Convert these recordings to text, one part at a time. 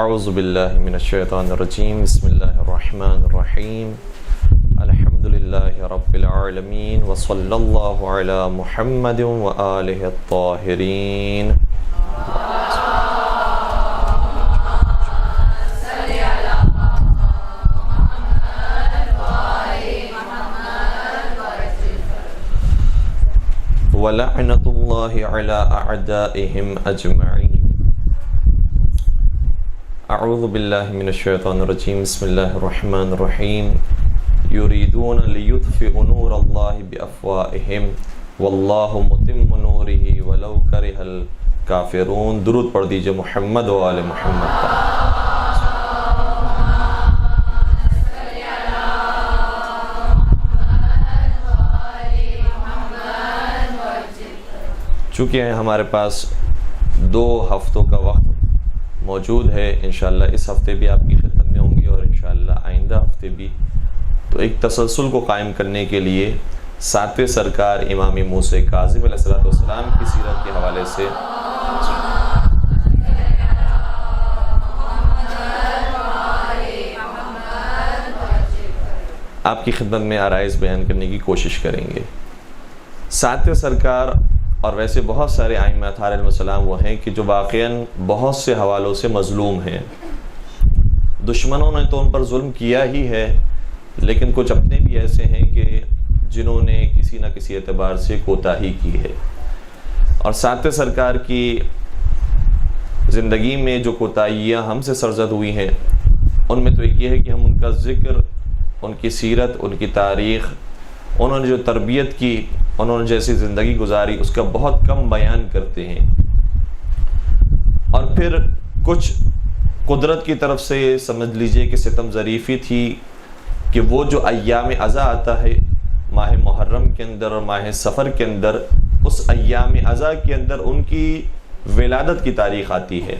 اعوذ باللہ من الشیطان الرجیم بسم اللہ الرحمن الرحیم الحمد للہ رب العالمین وصلی اللہ علی محمد وآلہ الطاہرین. وَلَعْنَةُ اللَّهِ عَلَىٰ أَعْدَائِهِمْ أَجْمَعِينَ. اعوذ باللہ من الشیطان الرجیم بسم اللہ الرحمن الرحیم یریدون لیطفئوا نور اللہ بافواہہم واللہ متم نورہ ولو کرہ الکافرون. درود پڑھ دیجئے محمد و آل محمد پر. چونکہ ہمارے پاس 2 ہفتوں کا وقت موجود ہے، انشاءاللہ اس ہفتے بھی آپ کی خدمت میں ہوں گی اور انشاءاللہ آئندہ ہفتے بھی، تو ایک تسلسل کو قائم کرنے کے لیے 7ویں سرکار امام موسیٰ کاظم علیہ السلام کی سیرت کے حوالے سے آپ کی خدمت میں آرائز بیان کرنے کی کوشش کریں گے. 7ویں سرکار اور ویسے بہت سارے ائمہ اطہار علیہ السلام وہ ہیں کہ جو واقعاً بہت سے حوالوں سے مظلوم ہیں. دشمنوں نے تو ان پر ظلم کیا ہی ہے، لیکن کچھ اپنے بھی ایسے ہیں کہ جنہوں نے کسی نہ کسی اعتبار سے کوتاہی کی ہے. اور 7ویں سرکار کی زندگی میں جو کوتاہیاں ہم سے سرزد ہوئی ہیں ان میں تو ایک یہ ہے کہ ہم ان کا ذکر، ان کی سیرت، ان کی تاریخ، انہوں نے جو تربیت کی، انہوں نے جیسی زندگی گزاری، اس کا بہت کم بیان کرتے ہیں. اور پھر کچھ قدرت کی طرف سے سمجھ لیجئے کہ ستم ظریفی تھی کہ وہ جو ایام عزا آتا ہے ماہ محرم کے اندر اور ماہ سفر کے اندر، اس ایام عزا کے اندر ان کی ولادت کی تاریخ آتی ہے.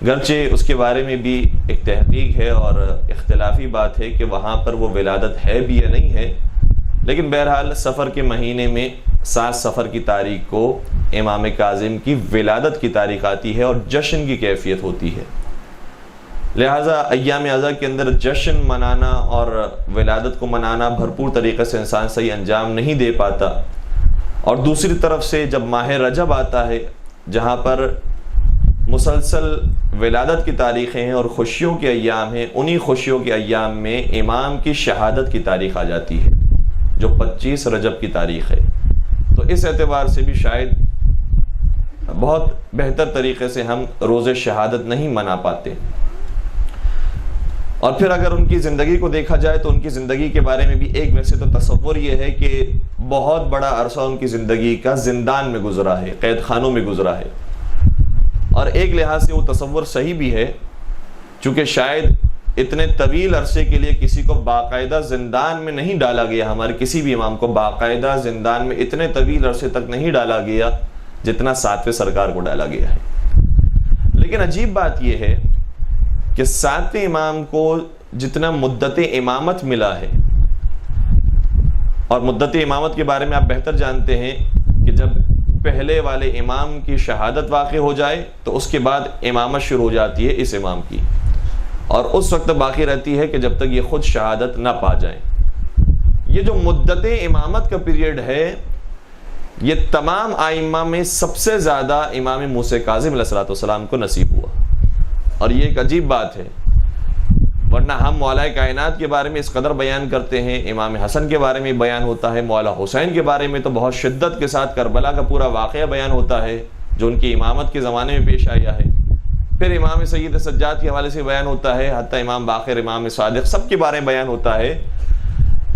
گرچہ اس کے بارے میں بھی ایک تحقیق ہے اور اختلافی بات ہے کہ وہاں پر وہ ولادت ہے بھی یا نہیں ہے، لیکن بہرحال سفر کے مہینے میں 7 سفر کی تاریخ کو امام کاظم کی ولادت کی تاریخ آتی ہے اور جشن کی کیفیت ہوتی ہے. لہٰذا ایام عزا کے اندر جشن منانا اور ولادت کو منانا بھرپور طریقے سے انسان صحیح انجام نہیں دے پاتا. اور دوسری طرف سے جب ماہ رجب آتا ہے جہاں پر مسلسل ولادت کی تاریخیں ہیں اور خوشیوں کے ایام ہیں، انہی خوشیوں کے ایام میں امام کی شہادت کی تاریخ آ جاتی ہے جو 25 رجب کی تاریخ ہے. تو اس اعتبار سے بھی شاید بہت بہتر طریقے سے ہم روز شہادت نہیں منا پاتے. اور پھر اگر ان کی زندگی کو دیکھا جائے تو ان کی زندگی کے بارے میں بھی ایک ویسے تو تصور یہ ہے کہ بہت بڑا عرصہ ان کی زندگی کا زندان میں گزرا ہے، قید خانوں میں گزرا ہے. اور ایک لحاظ سے وہ تصور صحیح بھی ہے، چونکہ شاید اتنے طویل عرصے کے لیے کسی کو باقاعدہ زندان میں نہیں ڈالا گیا. ہمارے کسی بھی امام کو باقاعدہ زندان میں اتنے طویل عرصے تک نہیں ڈالا گیا جتنا 7ویں سرکار کو ڈالا گیا ہے. لیکن عجیب بات یہ ہے کہ 7ویں امام کو جتنا مدت امامت ملا ہے، اور مدت امامت کے بارے میں آپ بہتر جانتے ہیں کہ جب پہلے والے امام کی شہادت واقع ہو جائے تو اس کے بعد امامت شروع ہو جاتی ہے اس امام کی، اور اس وقت باقی رہتی ہے کہ جب تک یہ خود شہادت نہ پا جائیں. یہ جو مدت امامت کا پیریڈ ہے یہ تمام ائمہ میں سب سے زیادہ امام موسیٰ کاظم علیہ السلام کو نصیب ہوا. اور یہ ایک عجیب بات ہے، ورنہ ہم مولا کائنات کے بارے میں اس قدر بیان کرتے ہیں، امام حسن کے بارے میں بیان ہوتا ہے، مولا حسین کے بارے میں تو بہت شدت کے ساتھ کربلا کا پورا واقعہ بیان ہوتا ہے جو ان کی امامت کے زمانے میں پیش آیا ہے. پھر امام سید سجاد کے حوالے سے بیان ہوتا ہے، حتیٰ امام باقر، امام صادق، سب کے بارے میں بیان ہوتا ہے.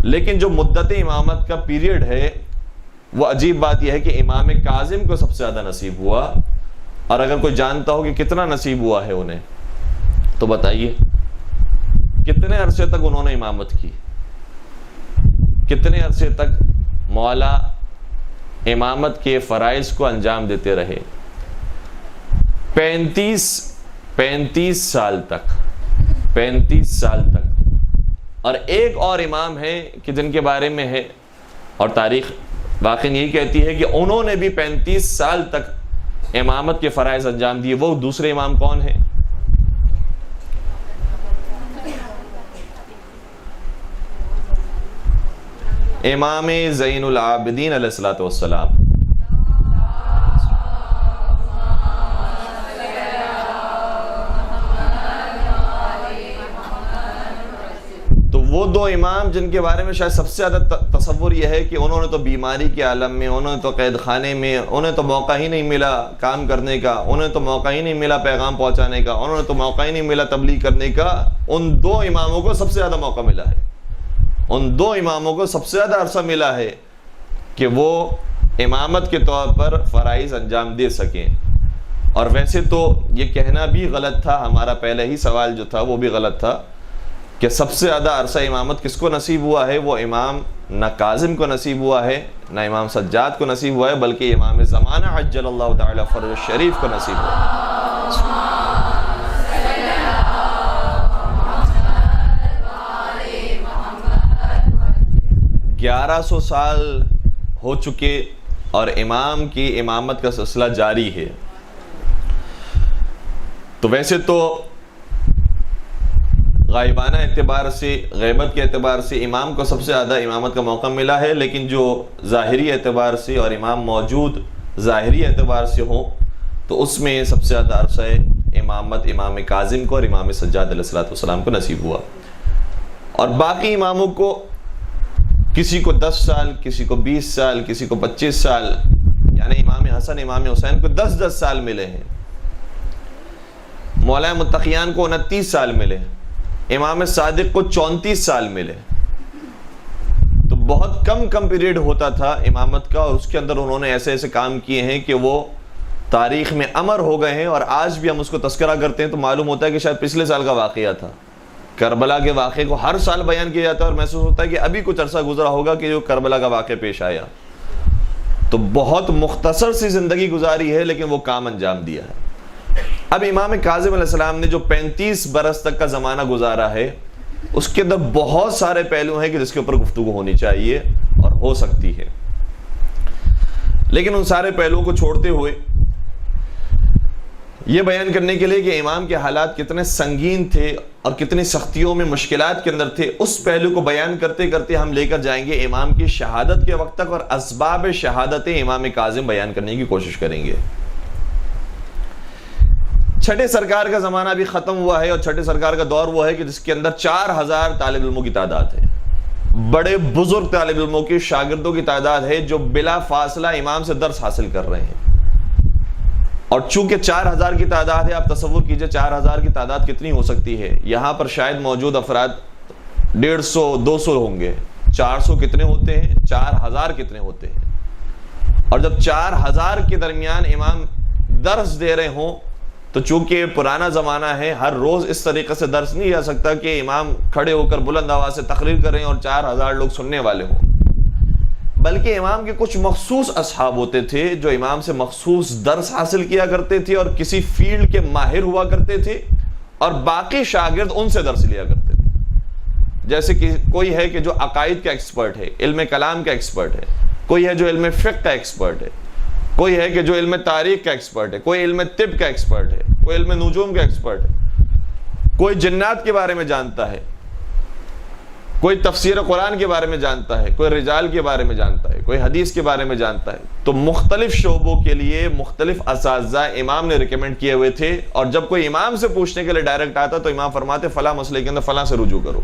لیکن جو مدت امامت کا پیریڈ ہے وہ عجیب بات یہ ہے کہ امام کاظم کو سب سے زیادہ نصیب ہوا. اور اگر کوئی جانتا ہو کہ کتنا نصیب ہوا ہے انہیں تو بتائیے کتنے عرصے تک انہوں نے امامت کی، کتنے عرصے تک مولا امامت کے فرائض کو انجام دیتے رہے. 35 سال تک. اور ایک اور امام ہیں کہ جن کے بارے میں ہے اور تاریخ واقعی یہی کہتی ہے کہ انہوں نے بھی 35 سال تک امامت کے فرائض انجام دیے. وہ دوسرے امام کون ہیں؟ امام زین العابدین علیہ الصلوۃ والسلام. تو وہ دو امام جن کے بارے میں شاید سب سے زیادہ تصور یہ ہے کہ انہوں نے تو بیماری کے عالم میں، انہوں نے تو قید خانے میں، انہیں تو موقع ہی نہیں ملا کام کرنے کا، انہیں تو موقع ہی نہیں ملا پیغام پہنچانے کا، انہوں نے تو موقع ہی نہیں ملا تبلیغ کرنے کا. ان دو اماموں کو سب سے زیادہ موقع ملا ہے، ان دو اماموں کو سب سے زیادہ عرصہ ملا ہے کہ وہ امامت کے طور پر فرائض انجام دے سکیں. اور ویسے تو یہ کہنا بھی غلط تھا، ہمارا پہلے ہی سوال جو تھا وہ بھی غلط تھا کہ سب سے زیادہ عرصہ امامت کس کو نصیب ہوا ہے. وہ امام نہ کاظم کو نصیب ہوا ہے، نہ امام سجاد کو نصیب ہوا ہے، بلکہ امام زمانہ عجل اللہ تعالی فرج الشریف کو نصیب ہوا ہے. 1100 سال ہو چکے اور امام کی امامت کا سلسلہ جاری ہے. تو ویسے تو غائبانہ اعتبار سے، غیبت کے اعتبار سے امام کو سب سے زیادہ امامت کا موقع ملا ہے، لیکن جو ظاہری اعتبار سے اور امام موجود ظاہری اعتبار سے ہوں تو اس میں سب سے زیادہ عرصہ امامت امام کاظم کو اور امام سجاد علیہ السلام کو نصیب ہوا. اور باقی اماموں کو کسی کو 10 سال، کسی کو 20 سال، کسی کو 25 سال، یعنی امام حسن امام حسین کو 10 سال ملے ہیں، مولا متقیان کو 29 سال ملے، امام صادق کو 34 سال ملے. تو بہت کم پیریڈ ہوتا تھا امامت کا، اور اس کے اندر انہوں نے ایسے ایسے کام کیے ہیں کہ وہ تاریخ میں امر ہو گئے ہیں. اور آج بھی ہم اس کو تذکرہ کرتے ہیں تو معلوم ہوتا ہے کہ شاید پچھلے سال کا واقعہ تھا. کربلا کے واقعے کو ہر سال بیان کیا جاتا ہے اور محسوس ہوتا ہے کہ ابھی کچھ عرصہ گزرا ہوگا کہ جو کربلا کا واقعہ پیش آیا. تو بہت مختصر سی زندگی گزاری ہے لیکن وہ کام انجام دیا ہے. اب امام کاظم علیہ السلام نے جو 35 برس تک کا زمانہ گزارا ہے اس کے اندر بہت سارے پہلو ہیں کہ جس کے اوپر گفتگو ہونی چاہیے اور ہو سکتی ہے. لیکن ان سارے پہلوؤں کو چھوڑتے ہوئے یہ بیان کرنے کے لیے کہ امام کے حالات کتنے سنگین تھے اور کتنی سختیوں میں مشکلات کے اندر تھے، اس پہلو کو بیان کرتے کرتے ہم لے کر جائیں گے امام کی شہادت کے وقت تک، اور اسباب شہادت امام کاظم بیان کرنے کی کوشش کریں گے. چھٹے سرکار کا زمانہ بھی ختم ہوا ہے، اور چھٹے سرکار کا دور وہ ہے کہ جس کے اندر 4000 طالب علموں کی تعداد ہے، بڑے بزرگ طالب علموں کی، شاگردوں کی تعداد ہے جو بلا فاصلہ امام سے درس حاصل کر رہے ہیں. اور چونکہ 4000 کی تعداد ہے، آپ تصور کیجئے 4000 کی تعداد کتنی ہو سکتی ہے. یہاں پر شاید موجود افراد 150 200 ہوں گے. 400 کتنے ہوتے ہیں؟ 4000 کتنے ہوتے ہیں؟ اور جب 4000 کے درمیان امام درس دے رہے ہوں تو چونکہ پرانا زمانہ ہے، ہر روز اس طریقے سے درس نہیں جا سکتا کہ امام کھڑے ہو کر بلند آواز سے تقریر کریں اور 4000 لوگ سننے والے ہوں، بلکہ امام کے کچھ مخصوص اصحاب ہوتے تھے جو امام سے مخصوص درس حاصل کیا کرتے تھے اور کسی فیلڈ کے ماہر ہوا کرتے تھے، اور باقی شاگرد ان سے درس لیا کرتے تھے. جیسے کہ کوئی ہے کہ جو عقائد کا ایکسپرٹ ہے، علم کلام کا ایکسپرٹ ہے، کوئی ہے جو علم فقہ کا ایکسپرٹ ہے، کوئی ہے کہ جو علم تاریخ کا ایکسپرٹ ہے، کوئی علم طب کا ایکسپرٹ ہے، کوئی علم نجوم کا ایکسپرٹ ہے، کوئی جنات کے بارے میں جانتا ہے، کوئی تفسیر قرآن کے بارے میں جانتا ہے، کوئی رجال کے بارے میں جانتا ہے، کوئی حدیث کے بارے میں جانتا ہے. تو مختلف شعبوں کے لیے مختلف اساتذہ امام نے ریکمینڈ کیے ہوئے تھے، اور جب کوئی امام سے پوچھنے کے لیے ڈائریکٹ آتا تو امام فرماتے فلاں مسئلے کے اندر فلاں سے رجوع کرو.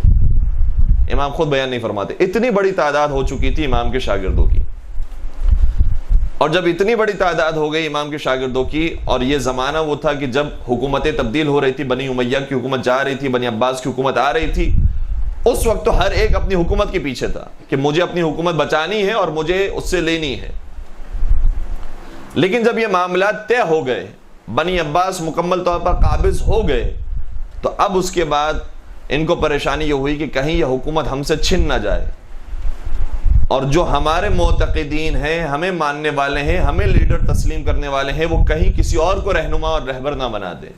امام خود بیان نہیں فرماتے. اتنی بڑی تعداد ہو چکی تھی امام کے شاگردوں کی. اور جب اتنی بڑی تعداد ہو گئی امام کے شاگردوں کی، اور یہ زمانہ وہ تھا کہ جب حکومتیں تبدیل ہو رہی تھی، بنی امیہ کی حکومت جا رہی تھی، بنی عباس کی حکومت آ رہی تھی، اس وقت تو ہر ایک اپنی حکومت کے پیچھے تھا کہ مجھے اپنی حکومت بچانی ہے اور مجھے اس سے لینی ہے. لیکن جب یہ معاملات طے ہو گئے، بنی عباس مکمل طور پر قابض ہو گئے، تو اب اس کے بعد ان کو پریشانی یہ ہوئی کہ کہیں یہ حکومت ہم سے چھن نہ جائے، اور جو ہمارے معتقدین ہیں، ہمیں ماننے والے ہیں، ہمیں لیڈر تسلیم کرنے والے ہیں، وہ کہیں کسی اور کو رہنما اور رہبر نہ بنا دیں.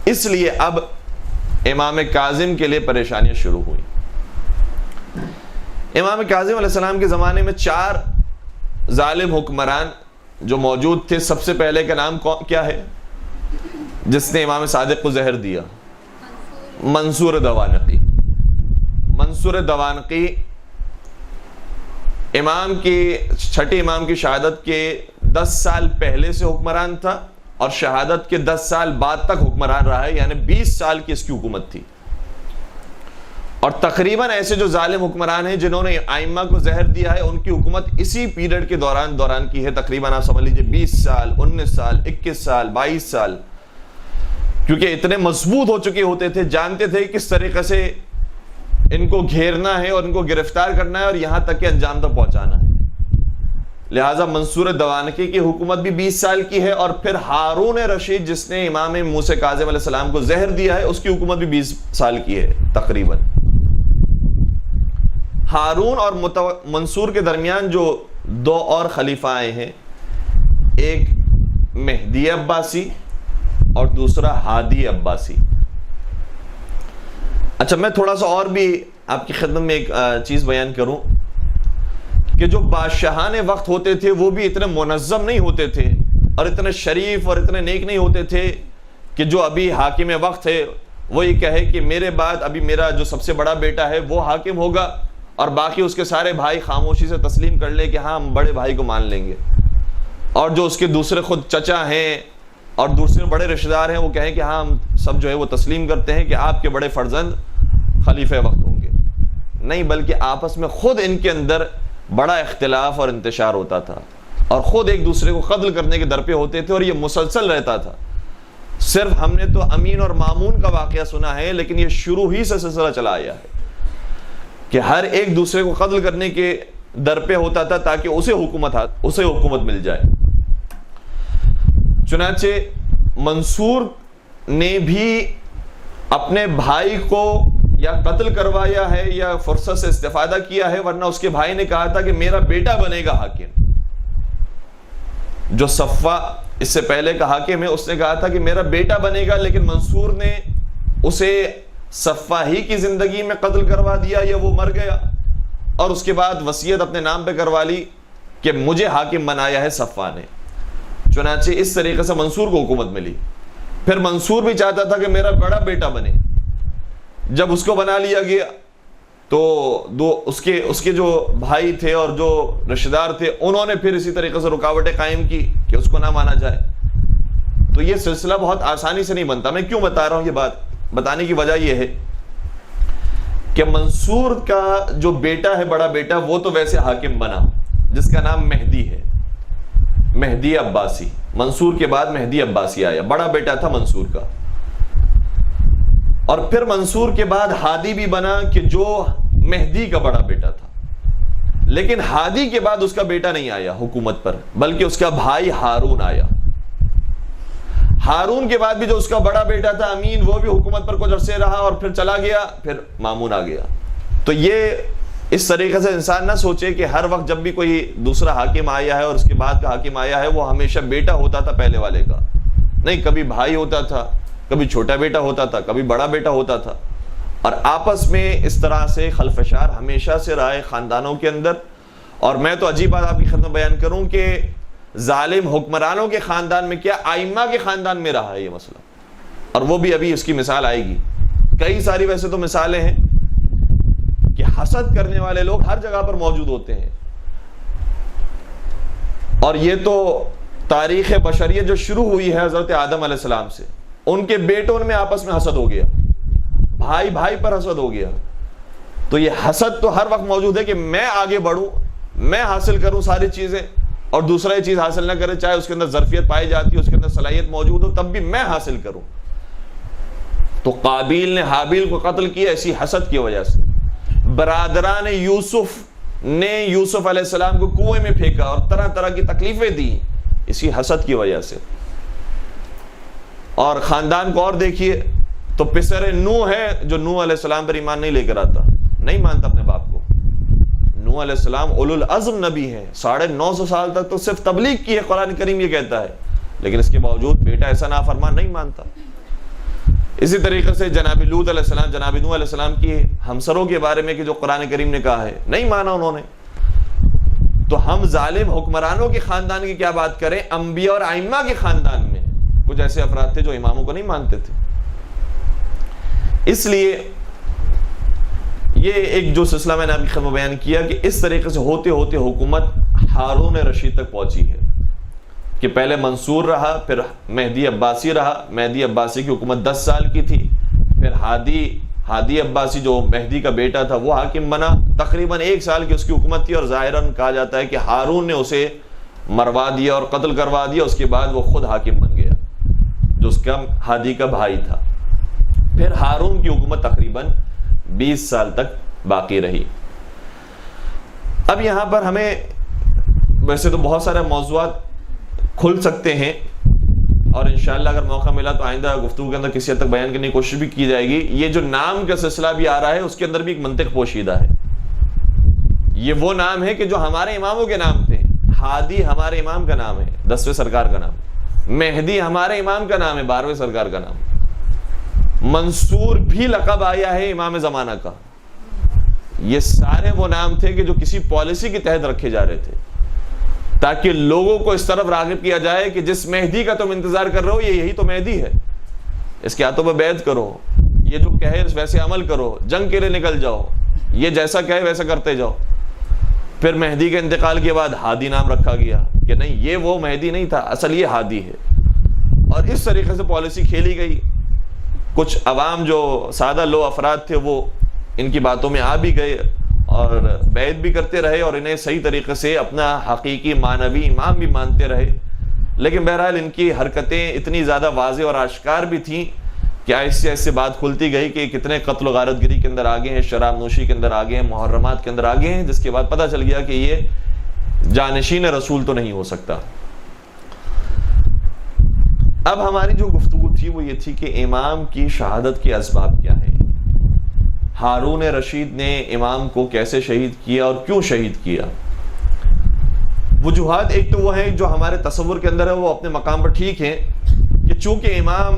اس لیے اب امام کاظم کے لیے پریشانیاں شروع ہوئی. امام کاظم علیہ السلام کے زمانے میں 4 ظالم حکمران جو موجود تھے. سب سے پہلے کا نام کیا ہے جس نے امام صادق کو زہر دیا؟ منصور دوانقی. منصور دوانقی امام کی چھٹے امام کی شہادت کے 10 سال پہلے سے حکمران تھا اور شہادت کے 10 سال بعد تک حکمران رہا ہے، یعنی 20 سال کی اس کی حکومت تھی. اور تقریباً ایسے جو ظالم حکمران ہیں جنہوں نے ائمہ کو زہر دیا ہے، ان کی حکومت اسی پیریڈ کے دوران کی ہے. تقریباً آپ سمجھ لیجئے 20 سال 19 سال 21 سال 22 سال، کیونکہ اتنے مضبوط ہو چکے ہوتے تھے، جانتے تھے کس طریقے سے ان کو گھیرنا ہے اور ان کو گرفتار کرنا ہے اور یہاں تک کہ انجام تک پہنچانا ہے. لہٰذا منصور دوانقی کی حکومت بھی 20 سال کی ہے، اور پھر ہارون رشید جس نے امام موسیٰ کاظم علیہ السلام کو زہر دیا ہے، اس کی حکومت بھی 20 سال کی ہے تقریباً. ہارون اور منصور کے درمیان جو 2 اور خلیفہ آئے ہیں، ایک مہدی عباسی اور دوسرا ہادی عباسی. اچھا، میں تھوڑا سا اور بھی آپ کی خدمت میں ایک چیز بیان کروں کہ جو بادشاہان وقت ہوتے تھے وہ بھی اتنے منظم نہیں ہوتے تھے اور اتنے شریف اور اتنے نیک نہیں ہوتے تھے کہ جو ابھی حاکم وقت ہے وہ یہ کہے کہ میرے بعد ابھی میرا جو سب سے بڑا بیٹا ہے وہ حاکم ہوگا اور باقی اس کے سارے بھائی خاموشی سے تسلیم کر لے کہ ہاں ہم بڑے بھائی کو مان لیں گے، اور جو اس کے دوسرے خود چچا ہیں اور دوسرے بڑے رشتہ دار ہیں وہ کہیں کہ ہاں ہم سب جو ہے وہ تسلیم کرتے ہیں کہ آپ کے بڑے فرزند خلیفہ وقت ہوں گے. نہیں، بلکہ آپس میں خود ان کے اندر بڑا اختلاف اور انتشار ہوتا تھا اور خود ایک دوسرے کو قتل کرنے کے در پہ ہوتے تھے، اور یہ مسلسل رہتا تھا. صرف ہم نے تو امین اور مامون کا واقعہ سنا ہے، لیکن یہ شروع ہی سے سلسلہ چلا آیا ہے کہ ہر ایک دوسرے کو قتل کرنے کے در پہ ہوتا تھا تاکہ اسے حکومت مل جائے. چنانچہ منصور نے بھی اپنے بھائی کو یا قتل کروایا ہے یا فرصت سے استفادہ کیا ہے، ورنہ اس کے بھائی نے کہا تھا کہ میرا بیٹا بنے گا حاکم. جو صفوہ اس سے پہلے کا حاکم ہے اس نے کہا تھا کہ میرا بیٹا بنے گا، لیکن منصور نے اسے صفوہ ہی کی زندگی میں قتل کروا دیا یا وہ مر گیا، اور اس کے بعد وصیت اپنے نام پہ کروا لی کہ مجھے حاکم بنایا ہے صفوہ نے. چنانچہ اس طریقے سے منصور کو حکومت ملی. پھر منصور بھی چاہتا تھا کہ میرا بڑا بیٹا بنے. جب اس کو بنا لیا گیا تو اس کے جو بھائی تھے اور جو رشتہ دار تھے انہوں نے پھر اسی طریقے سے رکاوٹیں قائم کی کہ اس کو نہ مانا جائے. تو یہ سلسلہ بہت آسانی سے نہیں بنتا. میں کیوں بتا رہا ہوں یہ بات؟ بتانے کی وجہ یہ ہے کہ منصور کا جو بیٹا ہے، بڑا بیٹا، وہ تو ویسے حاکم بنا جس کا نام مہدی ہے، مہدی عباسی. منصور کے بعد مہدی عباسی آیا، بڑا بیٹا تھا منصور کا. اور پھر منصور کے بعد ہادی بھی بنا کہ جو مہدی کا بڑا بیٹا تھا، لیکن ہادی کے بعد اس کا بیٹا نہیں آیا حکومت پر، بلکہ اس کا بھائی ہارون آیا. ہارون کے بعد بھی جو اس کا بڑا بیٹا تھا امین، وہ بھی حکومت پر کچھ عرصے رہا اور پھر چلا گیا، پھر مامون آ گیا. تو یہ اس طریقے سے انسان نہ سوچے کہ ہر وقت جب بھی کوئی دوسرا حاکم آیا ہے اور اس کے بعد کا حاکم آیا ہے وہ ہمیشہ بیٹا ہوتا تھا پہلے والے کا. نہیں، کبھی بھائی ہوتا تھا، کبھی چھوٹا بیٹا ہوتا تھا، کبھی بڑا بیٹا ہوتا تھا، اور آپس میں اس طرح سے خلفشار ہمیشہ سے رہے خاندانوں کے اندر. اور میں تو عجیب بات آپ کی خدمت بیان کروں کہ ظالم حکمرانوں کے خاندان میں کیا، ائمہ کے خاندان میں رہا ہے یہ مسئلہ، اور وہ بھی ابھی اس کی مثال آئے گی. کئی ساری ویسے تو مثالیں ہیں کہ حسد کرنے والے لوگ ہر جگہ پر موجود ہوتے ہیں، اور یہ تو تاریخ بشریت جو شروع ہوئی ہے حضرت آدم علیہ السلام سے، ان کے بیٹوں میں آپس میں حسد ہو گیا، بھائی بھائی پر حسد ہو گیا. تو یہ حسد تو ہر وقت موجود ہے کہ میں آگے بڑھوں، میں حاصل کروں ساری چیزیں، اور دوسرا یہ چیز حاصل نہ کرے، چاہے اس کے اندر ظرفیت پائی جاتی ہے، اس کے اندر صلاحیت موجود ہو، تب بھی میں حاصل کروں. تو قابیل نے حابیل کو قتل کیا اسی حسد کی وجہ سے. برادران یوسف نے یوسف علیہ السلام کو کنویں میں پھینکا اور طرح طرح کی تکلیفیں دی اسی حسد کی وجہ سے. اور خاندان کو اور دیکھیے تو پسر نوح ہے جو نوح علیہ السلام پر ایمان نہیں لے کر آتا، نہیں مانتا اپنے باپ کو. نوح علیہ السلام اولو العزم نبی ہے، 950 سال تک تو صرف تبلیغ کی ہے، قرآن کریم یہ کہتا ہے، لیکن اس کے باوجود بیٹا ایسا نافرمان نہیں مانتا. اسی طریقے سے جناب لوط علیہ السلام، جناب نوح علیہ السلام کی ہمسروں کے بارے میں کہ جو قرآن کریم نے کہا ہے، نہیں مانا انہوں نے. تو ہم ظالم حکمرانوں کے خاندان کی کیا بات کریں، انبیاء اور ائمہ کے خاندان میں کچھ ایسے افراد تھے جو اماموں کو نہیں مانتے تھے. اس لیے یہ ایک جو سلسلہ میں نے آپ کی خدمت بیان کیا کہ اس طریقے سے ہوتے ہوتے حکومت ہارون رشید تک پہنچی ہے کہ پہلے منصور رہا، پھر مہدی عباسی رہا، مہدی عباسی کی حکومت 10 سال کی تھی، پھر ہادی عباسی جو مہدی کا بیٹا تھا وہ حاکم بنا، تقریباً 1 سال کی اس کی حکومت تھی، اور ظاہراً کہا جاتا ہے کہ ہارون نے اسے مروا دیا اور قتل کروا دیا، اس کے بعد وہ خود حاکم بن گیا جو اس کا ہادی کا بھائی تھا۔ پھر ہارون کی حکومت تقریباً 20 سال تک باقی رہی۔ اب یہاں پر ہمیں ویسے تو بہت سارے موضوعات کھل سکتے ہیں، اور انشاءاللہ اگر موقع ملا تو آئندہ گفتگو کے اندر کسی حد تک بیان کرنے کی کوشش بھی کی جائے گی۔ یہ جو نام کا سلسلہ بھی آ رہا ہے اس کے اندر بھی ایک منطق پوشیدہ ہے۔ یہ وہ نام ہے کہ جو ہمارے اماموں کے نام تھے۔ ہادی ہمارے امام کا نام ہے، 10ویں سرکار کا نام۔ مہدی ہمارے امام کا نام ہے، 12ویں سرکار کا نام۔ منصور بھی لقب آیا ہے امام زمانہ کا۔ یہ سارے وہ نام تھے کہ جو کسی پالیسی کے تحت رکھے جا رہے تھے تاکہ لوگوں کو اس طرف راغب کیا جائے کہ جس مہدی کا تم انتظار کر رہے ہو یہی تو مہدی ہے، اس کے ہاتھوں پہ بیعت کرو، یہ جو کہے ویسے عمل کرو، جنگ کے لیے نکل جاؤ، یہ جیسا کہے ویسا کرتے جاؤ۔ پھر مہدی کے انتقال کے بعد ہادی نام رکھا گیا کہ نہیں یہ وہ مہدی نہیں تھا، اصل یہ ہادی ہے، اور اس طریقے سے پالیسی کھیلی گئی۔ کچھ عوام جو سادہ لو افراد تھے وہ ان کی باتوں میں آ بھی گئے اور بیعت بھی کرتے رہے اور انہیں صحیح طریقے سے اپنا حقیقی معنوی امام بھی مانتے رہے، لیکن بہرحال ان کی حرکتیں اتنی زیادہ واضح اور آشکار بھی تھیں کہ ایسے ایسے بات کھلتی گئی کہ کتنے قتل و غارت گری کے اندر آگے ہیں، شراب نوشی کے اندر آگے ہیں، محرمات کے اندر آگے ہیں، جس کے بعد پتہ چل گیا کہ یہ جانشین رسول تو نہیں ہو سکتا۔ اب ہماری جو گفتگو تھی وہ یہ تھی کہ امام کی شہادت کے اسباب کیا ہیں، ہارون رشید نے امام کو کیسے شہید کیا اور کیوں شہید کیا۔ وجوہات ایک تو وہ ہیں جو ہمارے تصور کے اندر ہے، وہ اپنے مقام پر ٹھیک ہیں کہ چونکہ امام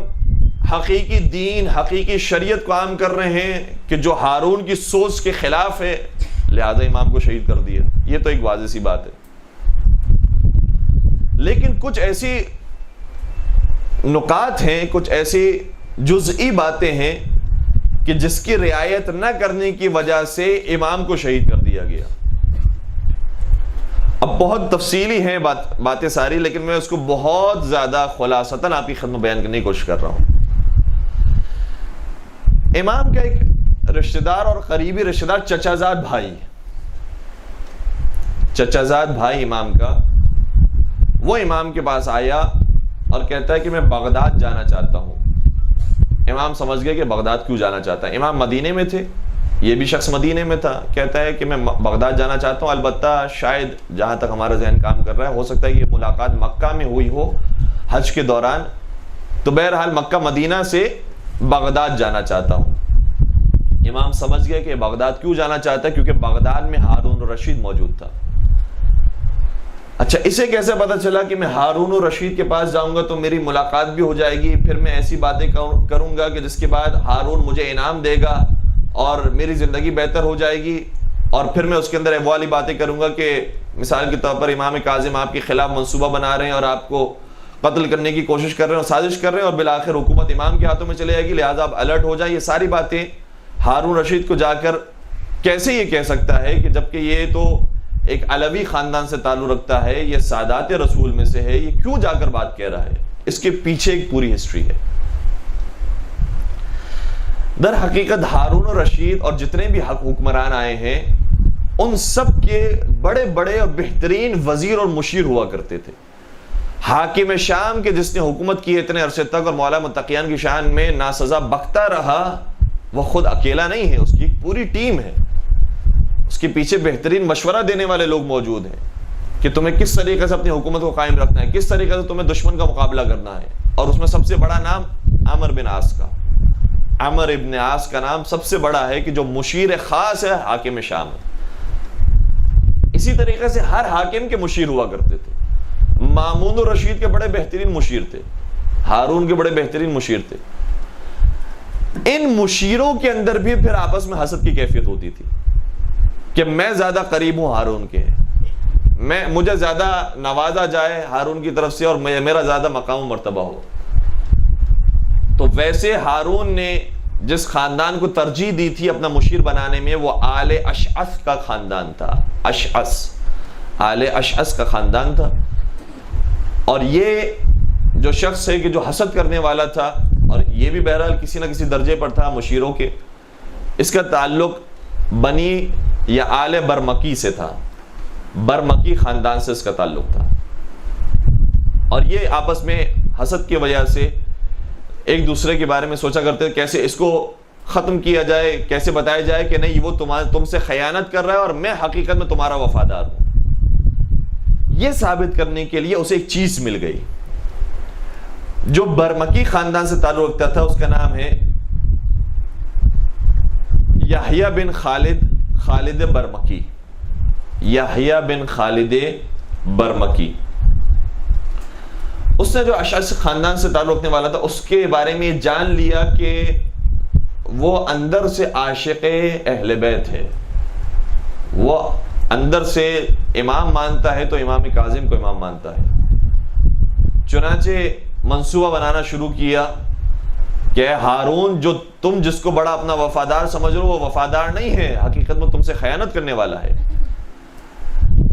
حقیقی دین حقیقی شریعت کو عام کر رہے ہیں کہ جو ہارون کی سوچ کے خلاف ہے، لہذا امام کو شہید کر دیا، یہ تو ایک واضح سی بات ہے۔ لیکن کچھ ایسی نکات ہیں، کچھ ایسی جزئی باتیں ہیں کہ جس کی رعایت نہ کرنے کی وجہ سے امام کو شہید کر دیا گیا۔ اب بہت تفصیلی ہیں باتیں ساری، لیکن میں اس کو بہت زیادہ خلاصتاً آپ کی خدمت بیان کرنے کی کوشش کر رہا ہوں۔ امام کا ایک رشتہ دار اور قریبی رشتہ دار چچا زاد بھائی امام کا، وہ امام کے پاس آیا اور کہتا ہے کہ میں بغداد جانا چاہتا ہوں۔ امام سمجھ گئے کہ بغداد کیوں جانا چاہتا ہے، امام مدینے میں تھے، یہ بھی شخص مدینے میں تھا، کہتا ہے کہ میں بغداد جانا چاہتا ہوں، البتہ شاید جہاں تک ہمارا ذہن کام کر رہا ہے ہو سکتا ہے کہ یہ ملاقات مکہ میں ہوئی ہو حج کے دوران، تو بہرحال مکہ مدینہ سے بغداد جانا چاہتا ہوں۔ امام سمجھ گئے کہ بغداد کیوں جانا چاہتا ہے، کیونکہ بغداد میں ہارون رشید موجود تھا۔ اچھا اسے کیسے پتا چلا کہ میں ہارون رشید کے پاس جاؤں گا تو میری ملاقات بھی ہو جائے گی، پھر میں ایسی باتیں کروں گا کہ جس کے بعد ہارون مجھے انعام دے گا اور میری زندگی بہتر ہو جائے گی، اور پھر میں اس کے اندر وہ والی باتیں کروں گا کہ مثال کے طور پر امام کاظم آپ کے خلاف منصوبہ بنا رہے ہیں اور آپ کو قتل کرنے کی کوشش کر رہے ہیں اور سازش کر رہے ہیں، اور بالآخر حکومت امام کے ہاتھوں میں چلے جائے گی، لہٰذا آپ الرٹ ہو جائیں۔ یہ ساری باتیں ہارون رشید کو جا کر کیسے یہ کہہ سکتا ہے کہ جبکہ یہ تو ایک علوی خاندان سے تعلق رکھتا ہے، یہ سادات رسول میں سے ہے، یہ کیوں جا کر بات کہہ رہا ہے؟ اس کے پیچھے ایک پوری ہسٹری ہے۔ در حقیقت ہارون رشید اور جتنے بھی حکمران آئے ہیں ان سب کے بڑے بڑے اور بہترین وزیر اور مشیر ہوا کرتے تھے۔ حاکم شام کے جس نے حکومت کی اتنے عرصے تک اور مولا متقیان کی شان میں ناسزا بکتا رہا، وہ خود اکیلا نہیں ہے، اس کی ایک پوری ٹیم ہے، اس کے پیچھے بہترین مشورہ دینے والے لوگ موجود ہیں کہ تمہیں کس طریقے سے اپنی حکومت کو قائم رکھنا ہے، کس طریقے سے تمہیں دشمن کا مقابلہ کرنا ہے، اور اس میں سب سے بڑا نام عمر بن عاص کا، عمر ابن عاص کا نام سب سے بڑا ہے کہ جو مشیر خاص ہے حاکم شام ہے۔ اسی طریقے سے ہر حاکم کے مشیر ہوا کرتے تھے۔ مامون الرشید کے بڑے بہترین مشیر تھے، ہارون کے بڑے بہترین مشیر تھے۔ ان مشیروں کے اندر بھی پھر آپس میں حسد کی کیفیت ہوتی تھی کہ میں زیادہ قریب ہوں ہارون کے، مجھے زیادہ نوازا جائے ہارون کی طرف سے اور میرا زیادہ مقام و مرتبہ ہو۔ تو ویسے ہارون نے جس خاندان کو ترجیح دی تھی اپنا مشیر بنانے میں وہ آل اشعث کا خاندان تھا. آل اشعث کا خاندان تھا. اور یہ جو شخص ہے کہ جو حسد کرنے والا تھا، اور یہ بھی بہرحال کسی نہ کسی درجے پر تھا مشیروں کے، اس کا تعلق بنی یا آل برمکی سے تھا. برمکی خاندان سے اس کا تعلق تھا. اور یہ آپس میں حسد کی وجہ سے ایک دوسرے کے بارے میں سوچا کرتے تھے کیسے اس کو ختم کیا جائے، کیسے بتایا جائے کہ نہیں وہ تم سے خیانت کر رہا ہے اور میں حقیقت میں تمہارا وفادار ہوں. یہ ثابت کرنے کے لیے اسے ایک چیز مل گئی. جو برمکی خاندان سے تعلق رکھتا تھا اس کا نام ہے یحییٰ بن خالد برمکی. یحییٰ بن خالد برمکی. اس نے جو اشعث خاندان سے تعلق رکھنے والا تھا اس کے بارے میں جان لیا کہ وہ اندر سے عاشق اہل بیت ہے، وہ اندر سے امام مانتا ہے تو امام کاظم کو امام مانتا ہے. چنانچہ منصوبہ بنانا شروع کیا کہ ہارون جو تم جس کو بڑا اپنا وفادار سمجھ رہے ہو وہ وفادار نہیں ہے، حقیقت میں تم سے خیانت کرنے والا ہے.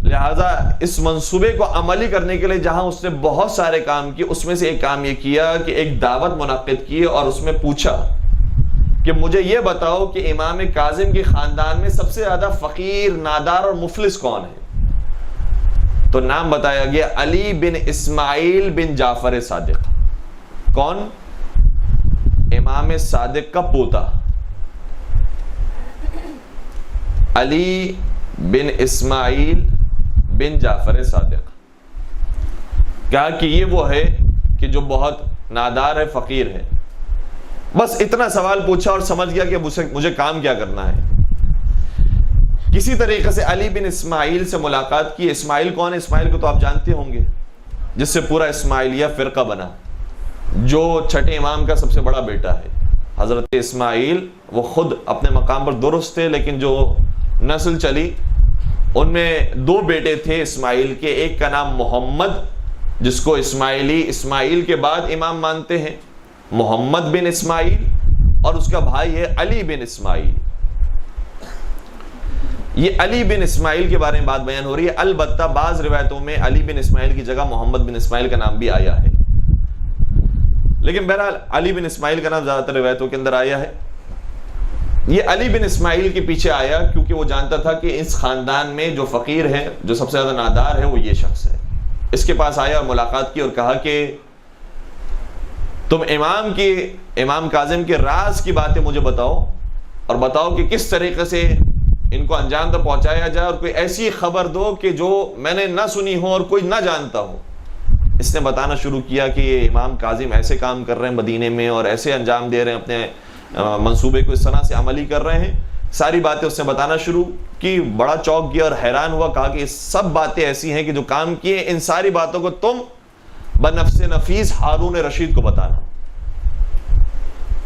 لہذا اس منصوبے کو عملی کرنے کے لیے جہاں اس نے بہت سارے کام کیے، اس میں سے ایک کام یہ کیا کہ ایک دعوت منعقد کی اور اس میں پوچھا کہ مجھے یہ بتاؤ کہ امام کاظم کے خاندان میں سب سے زیادہ فقیر، نادار اور مفلس کون ہے؟ تو نام بتایا گیا علی بن اسماعیل بن جعفر صادق. کون؟ امام صادق کا پوتا علی بن اسماعیل بن جعفر صادق. کہا کہ یہ وہ ہے کہ جو بہت نادار ہے، فقیر ہے. بس اتنا سوال پوچھا اور سمجھ گیا کہ مجھے کام کیا کرنا ہے. کسی طریقے سے علی بن اسماعیل سے ملاقات کی. اسماعیل کون ہے؟ اسماعیل کو تو آپ جانتے ہوں گے، جس سے پورا اسماعیلیہ فرقہ بنا، جو چھٹے امام کا سب سے بڑا بیٹا ہے. حضرت اسماعیل وہ خود اپنے مقام پر درست تھے، لیکن جو نسل چلی ان میں دو بیٹے تھے اسماعیل کے. ایک کا نام محمد، جس کو اسماعیل کے بعد امام مانتے ہیں، محمد بن اسماعیل، اور اس کا بھائی ہے علی بن اسماعیل. یہ علی بن اسماعیل کے بارے میں بات بیان ہو رہی ہے. البتہ بعض روایتوں میں علی بن اسماعیل کی جگہ محمد بن اسماعیل کا نام بھی آیا ہے، لیکن بہرحال علی بن اسماعیل کا نام زیادہ تر روایتوں کے اندر آیا ہے. یہ علی بن اسماعیل کے پیچھے آیا کیونکہ وہ جانتا تھا کہ اس خاندان میں جو فقیر ہے، جو سب سے زیادہ نادار ہے، وہ یہ شخص ہے. اس کے پاس آیا اور ملاقات کی اور کہا کہ تم امام کاظم کے راز کی باتیں مجھے بتاؤ، اور بتاؤ کہ کس طریقے سے ان کو انجام تک پہنچایا جائے، اور کوئی ایسی خبر دو کہ جو میں نے نہ سنی ہو اور کوئی نہ جانتا ہو. اس نے بتانا شروع کیا کہ یہ امام کاظم ایسے کام کر رہے ہیں مدینے میں اور ایسے انجام دے رہے ہیں، اپنے منصوبے کو اس طرح سے عملی کر رہے ہیں. ساری باتیں اس نے بتانا شروع کی. بڑا چوک گیا اور حیران ہوا. کہا کہ یہ سب باتیں ایسی ہیں کہ جو کام کیے، ان ساری باتوں کو تم بنفس نفیس ہارون رشید کو بتانا،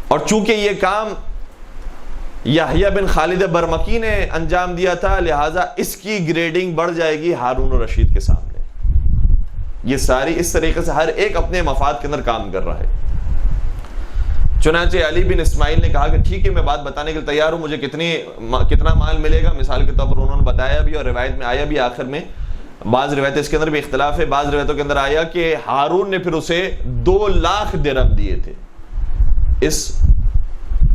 اور چونکہ یہ کام یحییٰ بن خالد برمکی نے انجام دیا تھا، لہٰذا اس کی گریڈنگ بڑھ جائے گی ہارون رشید کے سامنے. یہ ساری اس طریقے سے ہر ایک اپنے مفاد کے اندر کام کر رہا ہے. چنانچہ علی بن اسماعیل نے کہا کہ ٹھیک ہے، میں بات بتانے کے لیے تیار ہوں، مجھے کتنا مال ملے گا. مثال کے طور پر انہوں نے بتایا بھی، اور روایت میں آیا بھی آخر میں، بعض روایت اس کے اندر بھی اختلاف ہے، بعض روایتوں کے اندر آیا کہ ہارون نے پھر اسے 2 لاکھ درہم دیے تھے. اس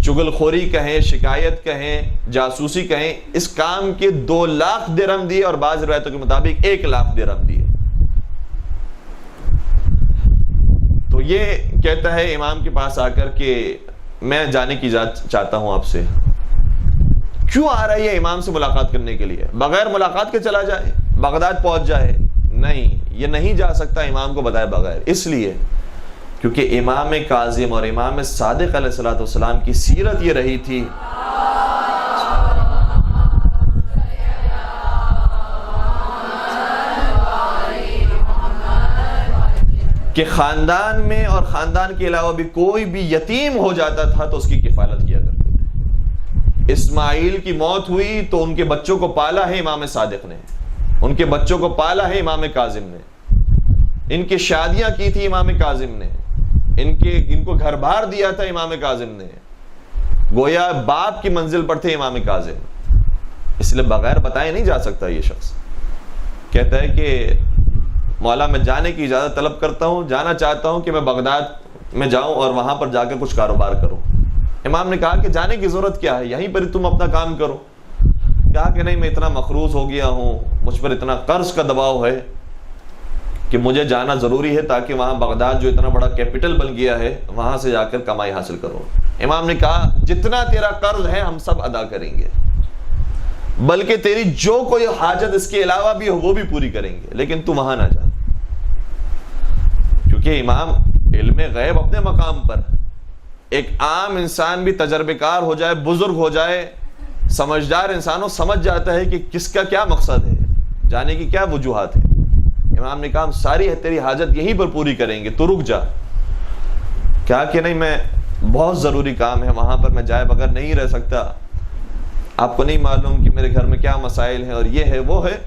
چغل خوری کہیں، شکایت کہیں، جاسوسی کہیں، اس کام کے 2 لاکھ درہم دیے، اور بعض روایتوں کے مطابق 1 لاکھ درہم دیے. تو یہ کہتا ہے امام کے پاس آ کر کہ میں جانے کی اجازت چاہتا ہوں آپ سے. کیوں آ رہا ہے یہ امام سے ملاقات کرنے کے لیے؟ بغیر ملاقات کے چلا جائے، بغداد پہنچ جائے؟ نہیں، یہ نہیں جا سکتا امام کو بتائے بغیر. اس لیے کیونکہ امام کاظم اور امام صادق علیہ السلام کی سیرت یہ رہی تھی کہ خاندان میں اور خاندان کے علاوہ بھی کوئی بھی یتیم ہو جاتا تھا تو اس کی کفالت کیا کرتے تھے. اسماعیل کی موت ہوئی تو ان کے بچوں کو پالا ہے امام صادق نے، ان کے بچوں کو پالا ہے امام کاظم نے، ان کی شادیاں کی تھی امام کاظم نے، ان کو گھر بار دیا تھا امام کاظم نے. گویا باپ کی منزل پر تھے امام کاظم، اس لیے بغیر بتائے نہیں جا سکتا یہ شخص۔ کہتا ہے کہ مولا میں جانے کی اجازت طلب کرتا ہوں، جانا چاہتا ہوں کہ میں بغداد میں جاؤں اور وہاں پر جا کے کچھ کاروبار کروں۔ امام نے کہا کہ جانے کی ضرورت کیا ہے، یہیں پر تم اپنا کام کرو۔ کہا کہ نہیں، میں اتنا مقروض ہو گیا ہوں، مجھ پر اتنا قرض کا دباؤ ہے کہ مجھے جانا ضروری ہے تاکہ وہاں بغداد جو اتنا بڑا کیپٹل بن گیا ہے وہاں سے جا کر کمائی حاصل کرو۔ امام نے کہا جتنا تیرا قرض ہے ہم سب ادا کریں گے، بلکہ تیری جو کوئی حاجت اس کے علاوہ بھی ہو وہ بھی پوری کریں گے، لیکن تو وہاں نہ جا۔ کیونکہ امام علم غیب اپنے مقام پر، ایک عام انسان بھی تجربے کار ہو جائے، بزرگ ہو جائے، سمجھدار انسانوں سمجھ جاتا ہے کہ کس کا کیا مقصد ہے، جانے کی کیا وجوہات ہیں۔ امام نے کہا ہم ساری تیری حاجت یہیں پر پوری کریں گے، تو رک جا۔ کہا کہ نہیں، میں بہت ضروری کام ہے وہاں پر، میں جائے بغیر نہیں رہ سکتا، آپ کو نہیں معلوم کہ میرے گھر میں کیا مسائل ہیں اور یہ ہے وہ ہے۔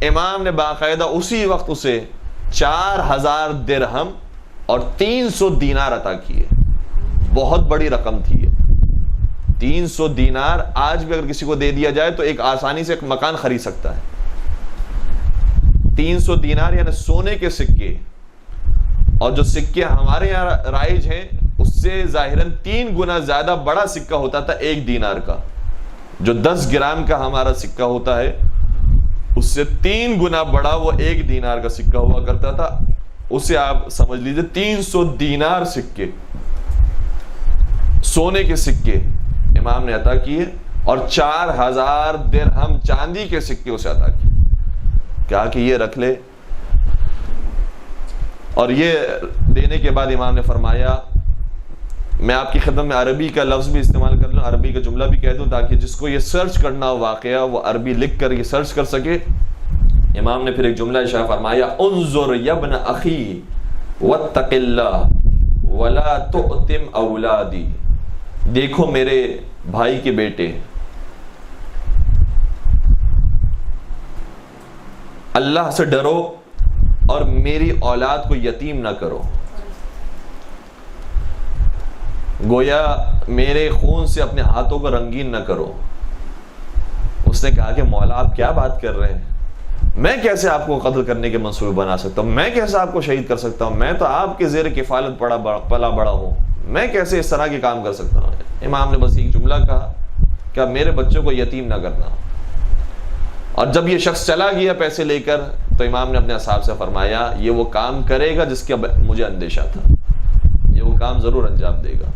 امام نے باقاعدہ اسی وقت اسے 4000 درہم اور 300 دینار عطا کیے۔ بہت بڑی رقم تھی یہ 300 دینار، آج بھی اگر کسی کو دے دیا جائے تو ایک آسانی سے ایک مکان خرید سکتا ہے۔ 300 دینار یعنی سونے کے سکے، اور جو سکے ہمارے یہاں رائج ہیں اس سے ظاہراً 3 گنا زیادہ بڑا سکہ ہوتا تھا 1 دینار کا۔ جو 10 گرام کا ہمارا سکہ ہوتا ہے اس سے 3 گنا بڑا وہ 1 دینار کا سکہ ہوا کرتا تھا۔ اسے آپ سمجھ لیجئے 300 دینار سکے، سونے کے سکے امام نے عطا کیے، اور 4000 درہم چاندی کے سکے اسے عطا کیے۔ کہا کہ یہ رکھ لے، اور یہ دینے کے بعد امام نے فرمایا میں آپ کی خدمت میں عربی کا لفظ بھی استعمال کر لوں، عربی کا جملہ بھی کہہ دوں تاکہ جس کو یہ سرچ کرنا ہو واقعہ وہ عربی لکھ کر یہ سرچ کر سکے۔ امام نے پھر ایک جملہ ارشاد فرمایا انظر یا ابن اخی واتق اللہ ولا تؤتم اولادی، دیکھو میرے بھائی کے بیٹے، اللہ سے ڈرو اور میری اولاد کو یتیم نہ کرو۔ گویا میرے خون سے اپنے ہاتھوں کو رنگین نہ کرو۔ اس نے کہا کہ مولا آپ کیا بات کر رہے ہیں، میں کیسے آپ کو قتل کرنے کے منصوبے بنا سکتا ہوں، میں کیسے آپ کو شہید کر سکتا ہوں، میں تو آپ کے زیر کفالت پلا بڑا ہوں، میں کیسے اس طرح کے کام کر سکتا ہوں۔ امام نے بس ایک جملہ کہا کہ میرے بچوں کو یتیم نہ کرنا۔ اور جب یہ شخص چلا گیا پیسے لے کر تو امام نے اپنے اصحاب سے فرمایا یہ وہ کام کرے گا جس کا مجھے اندیشہ تھا، یہ وہ کام ضرور انجام دے گا۔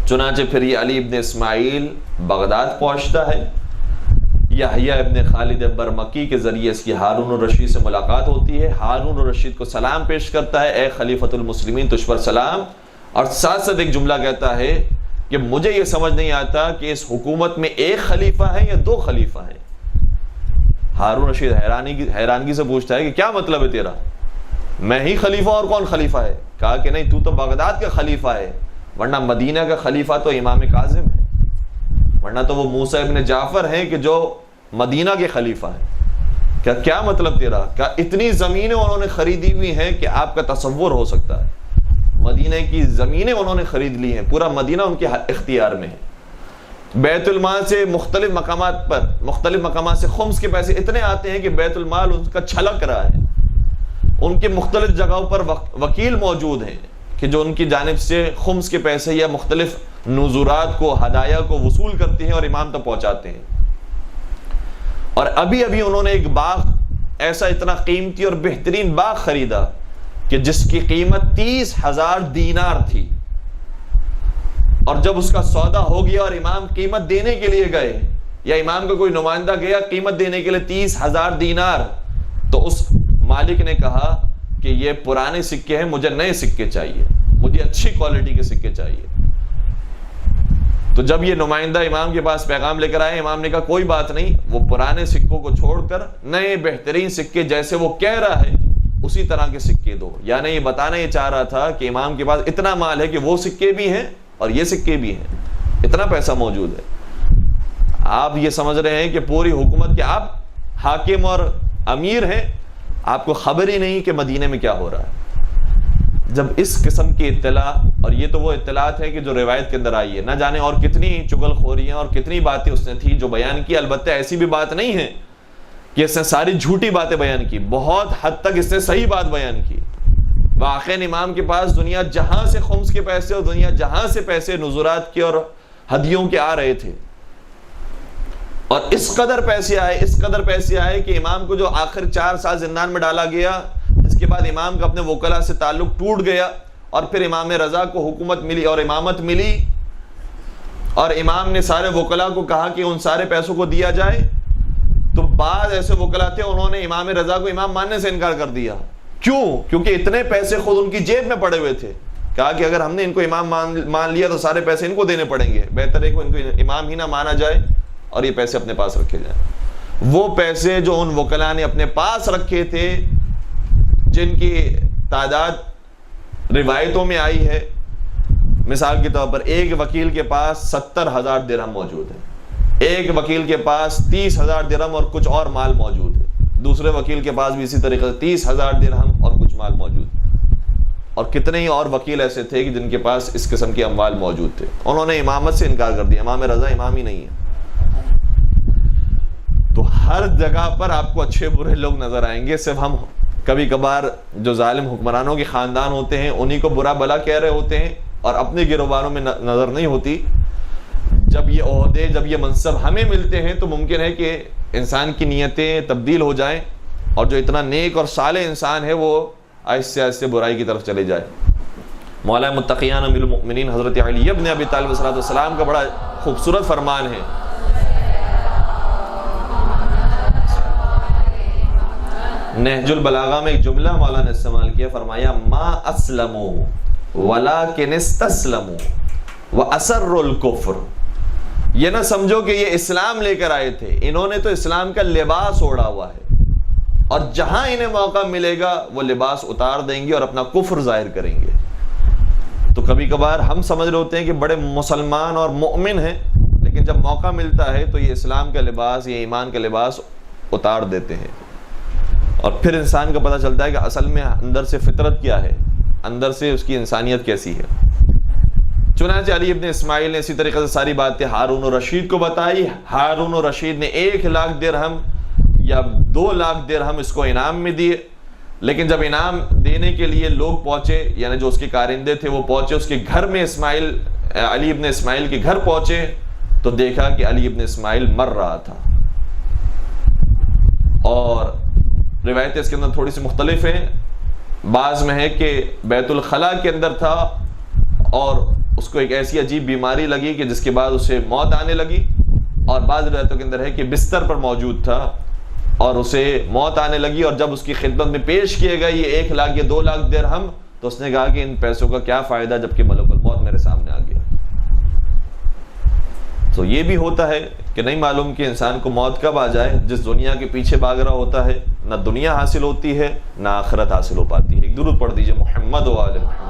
چنانچہ پھر یہ علی ابن اسماعیل بغداد پہنچتا ہے، یحییٰ ابن خالد برمکی کے ذریعے اس کی ہارون الرشید سے ملاقات ہوتی ہے۔ ہارون الرشید کو سلام پیش کرتا ہے، اے خلیفۃ المسلمین تجھ پر سلام، اور ساتھ ساتھ ایک جملہ کہتا ہے کہ مجھے یہ سمجھ نہیں آتا کہ اس حکومت میں ایک خلیفہ ہے یا 2 خلیفہ ہیں۔ ہارون رشید حیرانگی سے پوچھتا ہے کہ کیا مطلب ہے تیرا، میں ہی خلیفہ اور کون خلیفہ ہے؟ کہا کہ نہیں، تو بغداد کا خلیفہ ہے، ورنہ مدینہ کا خلیفہ تو امام کاظم ہے، ورنہ تو وہ موسیٰ ابن جعفر ہیں کہ جو مدینہ کے خلیفہ ہیں۔ کیا مطلب تیرا؟ کہ اتنی زمینیں انہوں نے خریدی ہوئی ہیں کہ آپ کا تصور ہو سکتا ہے، مدینہ کی زمینیں انہوں نے خرید لی ہیں، پورا مدینہ ان کے اختیار میں ہے۔ بیت المال سے مختلف مقامات سے خمس کے پیسے اتنے آتے ہیں کہ بیت المال ان کا چھلک رہا ہے۔ ان کے مختلف جگہوں پر وکیل موجود ہیں کہ جو ان کی جانب سے خمس کے پیسے یا مختلف نذورات کو، ہدایہ کو وصول کرتے ہیں اور امام تک پہنچاتے ہیں۔ اور ابھی انہوں نے ایک باغ ایسا اتنا قیمتی اور بہترین باغ خریدا کہ جس کی قیمت 30,000 دینار تھی، اور جب اس کا سودا ہو گیا اور امام قیمت دینے کے لیے گئے، یا امام کا کوئی نمائندہ گیا قیمت دینے کے لیے 30,000 دینار، تو اس مالک نے کہا کہ یہ پرانے سکے ہیں، مجھے نئے سکے چاہیے، مجھے اچھی کوالٹی کے سکے چاہیے۔ تو جب یہ نمائندہ امام کے پاس پیغام لے کر آئے، امام نے کہا کوئی بات نہیں، وہ پرانے سکوں کو چھوڑ کر نئے بہترین سکے جیسے وہ کہہ رہا ہے اسی طرح کے سکے دو۔ یعنی یہ بتانا یہ چاہ رہا تھا کہ امام کے پاس اتنا مال ہے کہ وہ سکے بھی ہیں اور یہ سکے بھی ہیں، اتنا پیسہ موجود ہے۔ آپ یہ سمجھ رہے ہیں کہ پوری حکومت کے آپ حاکم اور امیر ہیں، آپ کو خبر ہی نہیں کہ مدینے میں کیا ہو رہا ہے۔ جب اس قسم کی اطلاع، اور یہ تو وہ اطلاعات ہے کہ جو روایت کے اندر آئی ہے، نہ جانے اور کتنی چغل خوریاں اور کتنی باتیں اس نے تھی جو بیان کی، البتہ ایسی بھی بات نہیں ہے کہ اس نے ساری جھوٹی باتیں بیان کی، بہت حد تک اس نے صحیح بات بیان کی۔ واقعاً امام کے پاس دنیا جہاں سے خمس کے پیسے اور دنیا جہاں سے پیسے نذرات کے اور ہدیوں کے آ رہے تھے، اور اس قدر پیسے آئے کہ امام کو جو آخر 4 سال زندان میں ڈالا گیا، اس کے بعد امام کا اپنے وکلا سے تعلق ٹوٹ گیا، اور پھر امام رضا کو حکومت ملی اور امامت ملی، اور امام نے سارے وکلا کو کہا کہ ان سارے پیسوں کو دیا جائے، تو بعض ایسے وکلا تھے انہوں نے امام رضا کو امام ماننے سے انکار کر دیا۔ کیوں؟ کیونکہ اتنے پیسے خود ان کی جیب میں پڑے ہوئے تھے، کہا کہ اگر ہم نے ان کو امام مان لیا تو سارے پیسے ان کو دینے پڑیں گے، بہتر ہے کہ ان کو امام ہی نہ مانا جائے اور یہ پیسے اپنے پاس رکھے جائیں۔ وہ پیسے جو ان وکلا نے اپنے پاس رکھے تھے، جن کی تعداد روایتوں میں آئی ہے، مثال کے طور پر ایک وکیل کے پاس 70,000 درہم موجود ہے، ایک وکیل کے پاس 30,000 درہم اور کچھ اور مال موجود ہے، دوسرے وکیل کے پاس بھی اسی طریقے سے 30,000 درہم اور کچھ مال موجود ہے، اور کتنے ہی اور وکیل ایسے تھے کہ جن کے پاس اس قسم کے اموال موجود تھے، انہوں نے امامت سے انکار کر دیا، امام رضا امام ہی نہیں ہے۔ تو ہر جگہ پر آپ کو اچھے برے لوگ نظر آئیں گے، صرف ہم کبھی کبھار جو ظالم حکمرانوں کے خاندان ہوتے ہیں انہی کو برا بلا کہہ رہے ہوتے ہیں اور اپنے گروہوں میں نظر نہیں ہوتی۔ جب یہ عہدے، جب یہ منصب ہمیں ملتے ہیں تو ممکن ہے کہ انسان کی نیتیں تبدیل ہو جائیں، اور جو اتنا نیک اور صالح انسان ہے وہ آہستہ آہستہ برائی کی طرف چلے جائے۔ مولا متقیان امیر المؤمنین حضرت علی ابن ابی طالب علیہ السلام کا بڑا خوبصورت فرمان ہے، نہج البلاغہ میں ایک جملہ مولانا نے استعمال کیا، فرمایا ما اسلموا ولکن استسلموا واسروا الکفر۔ یہ نہ سمجھو کہ یہ اسلام لے کر آئے تھے، انہوں نے تو اسلام کا لباس اوڑھا ہوا ہے، اور جہاں انہیں موقع ملے گا وہ لباس اتار دیں گے اور اپنا کفر ظاہر کریں گے۔ تو کبھی کبھار ہم سمجھ رہے ہوتے ہیں کہ بڑے مسلمان اور مؤمن ہیں، لیکن جب موقع ملتا ہے تو یہ اسلام کا لباس، یہ ایمان کا لباس اتار دیتے ہیں، اور پھر انسان کو پتہ چلتا ہے کہ اصل میں اندر سے فطرت کیا ہے، اندر سے اس کی انسانیت کیسی ہے۔ چنانچہ علی ابن اسماعیل نے اسی طریقے سے ساری باتیں ہارون الرشید کو بتائی۔ ہارون الرشید نے 1,00,000 درہم یا 2,00,000 درہم اس کو انعام میں دیے، لیکن جب انعام دینے کے لیے لوگ پہنچے، یعنی جو اس کے کارندے تھے وہ پہنچے اس کے گھر میں، علی ابن اسماعیل کے گھر پہنچے تو دیکھا کہ علی ابن اسماعیل مر رہا تھا، اور روایتیں اس کے اندر تھوڑی سی مختلف ہیں۔ بعض میں ہے کہ بیت الخلاء کے اندر تھا اور اس کو ایک ایسی عجیب بیماری لگی کہ جس کے بعد اسے موت آنے لگی، اور بعض روایتوں کے اندر ہے کہ بستر پر موجود تھا اور اسے موت آنے لگی، اور جب اس کی خدمت میں پیش کیے گئے یہ 1,00,000 یا 2,00,000 درہم، تو اس نے کہا کہ ان پیسوں کا کیا فائدہ جبکہ ملک الموت میرے سامنے آ گیا۔ تو یہ بھی ہوتا ہے کہ نہیں معلوم کہ انسان کو موت کب آ جائے۔ جس دنیا کے پیچھے بھاگ رہا ہوتا ہے نہ دنیا حاصل ہوتی ہے نہ آخرت حاصل ہو پاتی ہے۔ ایک درود پڑھ دیجئے محمد و آل محمد۔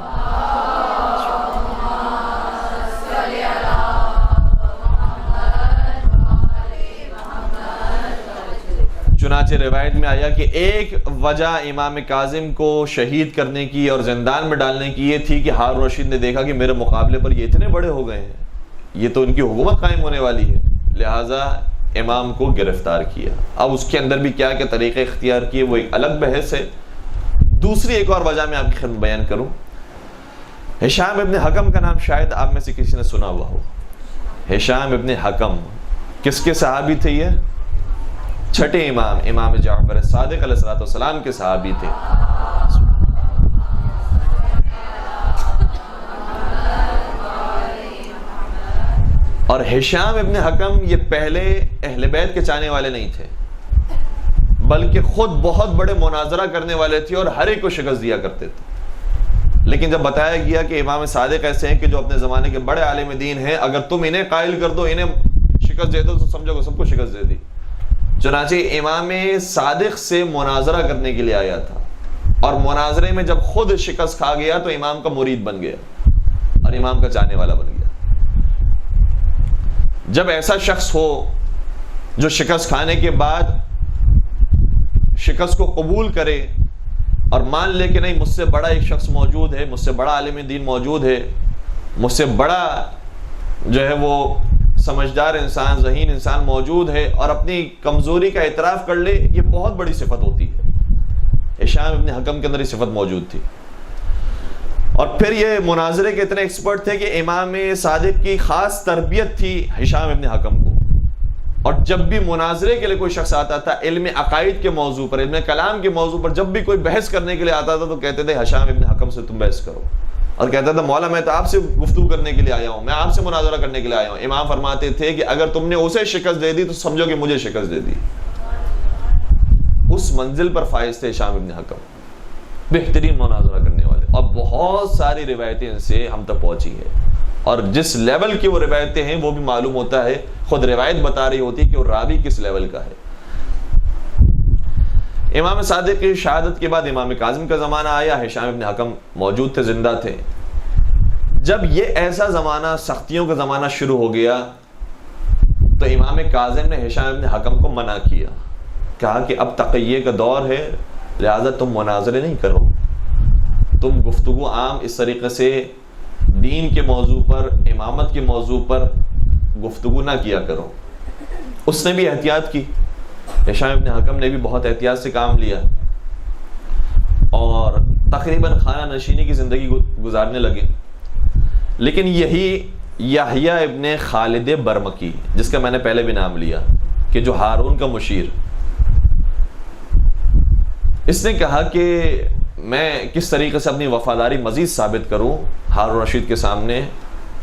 چنانچہ روایت میں آیا کہ ایک وجہ امام کاظم کو شہید کرنے کی اور زندان میں ڈالنے کی یہ تھی کہ ہارون رشید نے دیکھا کہ میرے مقابلے پر یہ اتنے بڑے ہو گئے ہیں، یہ تو ان کی حکومت قائم ہونے والی ہے، لہٰذا امام کو گرفتار کیا۔ اب اس کے اندر بھی کیا کیا طریقے اختیار کیے وہ ایک الگ بحث ہے۔ دوسری ایک اور وجہ میں آپ کی خدمت بیان کروں، ہشام ابن حکم کا نام شاید آپ میں سے کسی نے سنا ہوا ہو۔ ہشام ابن حکم کس کے صحابی تھے؟ یہ چھٹے امام جعفر صادق علیہ السلام کے صحابی تھے۔ اور ہشام ابن حکم یہ پہلے اہل بیت کے چاہنے والے نہیں تھے، بلکہ خود بہت بڑے مناظرہ کرنے والے تھے اور ہر ایک کو شکست دیا کرتے تھے۔ لیکن جب بتایا گیا کہ امام صادق ایسے ہیں کہ جو اپنے زمانے کے بڑے عالم دین ہیں، اگر تم انہیں قائل کر دو، انہیں شکست دے دو تو سمجھو کہ سب کو شکست دے دی۔ چنانچہ امام صادق سے مناظرہ کرنے کے لیے آیا تھا، اور مناظرے میں جب خود شکست کھا گیا تو امام کا مرید بن گیا اور امام کا چاہنے والا بن گیا۔ جب ایسا شخص ہو جو شکست کھانے کے بعد شکست کو قبول کرے اور مان لے کہ نہیں مجھ سے بڑا ایک شخص موجود ہے، مجھ سے بڑا عالم دین موجود ہے، مجھ سے بڑا جو ہے وہ سمجھدار انسان، ذہین انسان موجود ہے، اور اپنی کمزوری کا اعتراف کر لے، یہ بہت بڑی صفت ہوتی ہے۔ ہشام ابن حکم کے اندر یہ صفت موجود تھی، اور پھر یہ مناظرے کے اتنے ایکسپرٹ تھے کہ امام صادق کی خاص تربیت تھی ہشام ابن حکم کو، اور جب بھی مناظرے کے لیے کوئی شخص آتا تھا، علم عقائد کے موضوع پر، علم کلام کے موضوع پر جب بھی کوئی بحث کرنے کے لیے آتا تھا تو کہتے تھے ہشام ابن حکم سے تم بحث کرو، اور کہتا تھا مولا میں تو آپ سے گفتگو کرنے کے لیے آیا ہوں، میں آپ سے مناظرہ کرنے کے لیے آیا ہوں۔ امام فرماتے تھے کہ اگر تم نے اسے شکست دے دی تو سمجھو کہ مجھے شکست دے دی۔ اس منزل پر فائز تھے ہشام ابن حکم، بہترین مناظرہ کرنے والے، اور بہت ساری روایتیں ان سے ہم تک پہنچی ہیں، اور جس لیول کی وہ روایتیں ہیں وہ بھی معلوم ہوتا ہے، خود روایت بتا رہی ہوتی ہے کہ وہ راوی کس لیول کا ہے۔ امام صادق کی شہادت کے بعد امام کاظم کا زمانہ آیا، ہشام ابن حکم موجود تھے، زندہ تھے۔ جب یہ ایسا زمانہ، سختیوں کا زمانہ شروع ہو گیا تو امام کاظم نے ہشام ابن حکم کو منع کیا، کہا کہ اب تقیہ کا دور ہے، لہذا تم مناظرے نہیں کرو، تم گفتگو عام اس طریقے سے دین کے موضوع پر، امامت کے موضوع پر گفتگو نہ کیا کرو۔ اس نے بھی احتیاط کی، ہشام ابن حکم نے بھی بہت احتیاط سے کام لیا، اور تقریباً خانہ نشینی کی زندگی گزارنے لگے۔ لیکن یہی یحییٰ ابن خالد برمکی، جس کا میں نے پہلے بھی نام لیا کہ جو ہارون کا مشیر، اس نے کہا کہ میں کس طریقے سے اپنی وفاداری مزید ثابت کروں ہارون رشید کے سامنے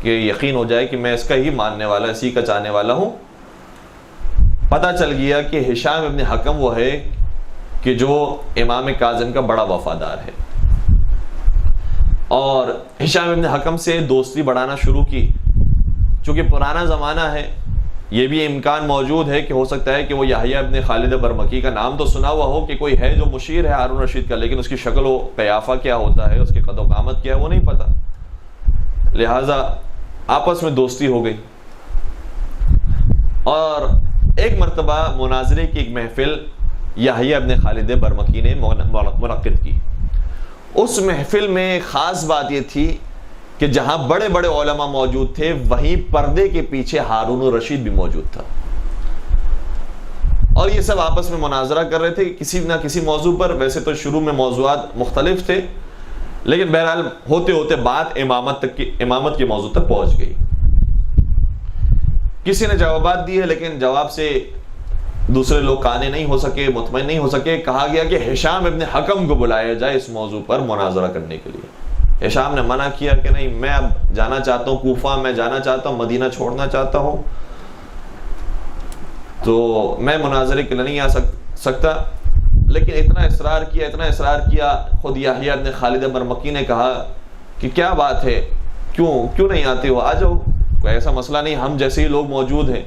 کہ یقین ہو جائے کہ میں اس کا ہی ماننے والا، اسی کا چاہنے والا ہوں۔ پتہ چل گیا کہ ہشام ابن حکم وہ ہے کہ جو امام کاظم کا بڑا وفادار ہے، اور ہشام ابن حکم سے دوستی بڑھانا شروع کی۔ چونکہ پرانا زمانہ ہے، یہ بھی امکان موجود ہے کہ ہو سکتا ہے کہ وہ یحییٰ ابن خالد برمکی کا نام تو سنا ہوا ہو کہ کوئی ہے جو مشیر ہے ہارون رشید کا، لیکن اس کی شکل و قیافہ کیا ہوتا ہے، اس کی قد و قامت کیا ہے، وہ نہیں پتا، لہٰذا آپس میں دوستی ہو گئی۔ اور ایک مرتبہ مناظرے کی ایک محفل یحییٰ ابن خالد برمکی نے منعقد کی۔ اس محفل میں خاص بات یہ تھی کہ جہاں بڑے بڑے علماء موجود تھے، وہیں پردے کے پیچھے ہارون الرشید بھی موجود تھا، اور یہ سب آپس میں مناظرہ کر رہے تھے کسی نہ کسی موضوع پر۔ ویسے تو شروع میں موضوعات مختلف تھے، لیکن بہرحال ہوتے ہوتے بات امامت کے موضوع تک پہنچ گئی۔ کسی نے جوابات دیے، لیکن جواب سے دوسرے لوگ قانع نہیں ہو سکے، مطمئن نہیں ہو سکے۔ کہا گیا کہ ہشام ابن حکم کو بلایا جائے اس موضوع پر مناظرہ کرنے کے لیے۔ ہشام نے منع کیا کہ نہیں، میں اب جانا چاہتا ہوں کوفہ، میں جانا چاہتا ہوں مدینہ، چھوڑنا چاہتا ہوں، تو میں مناظرے کے لیے نہیں آ سکتا۔ لیکن اتنا اصرار کیا، خود یحییٰ ابن خالد برمکی نے کہا کہ کیا بات ہے، کیوں نہیں آتے ہو، آ جاؤ، کوئی ایسا مسئلہ نہیں، ہم جیسے ہی لوگ موجود ہیں۔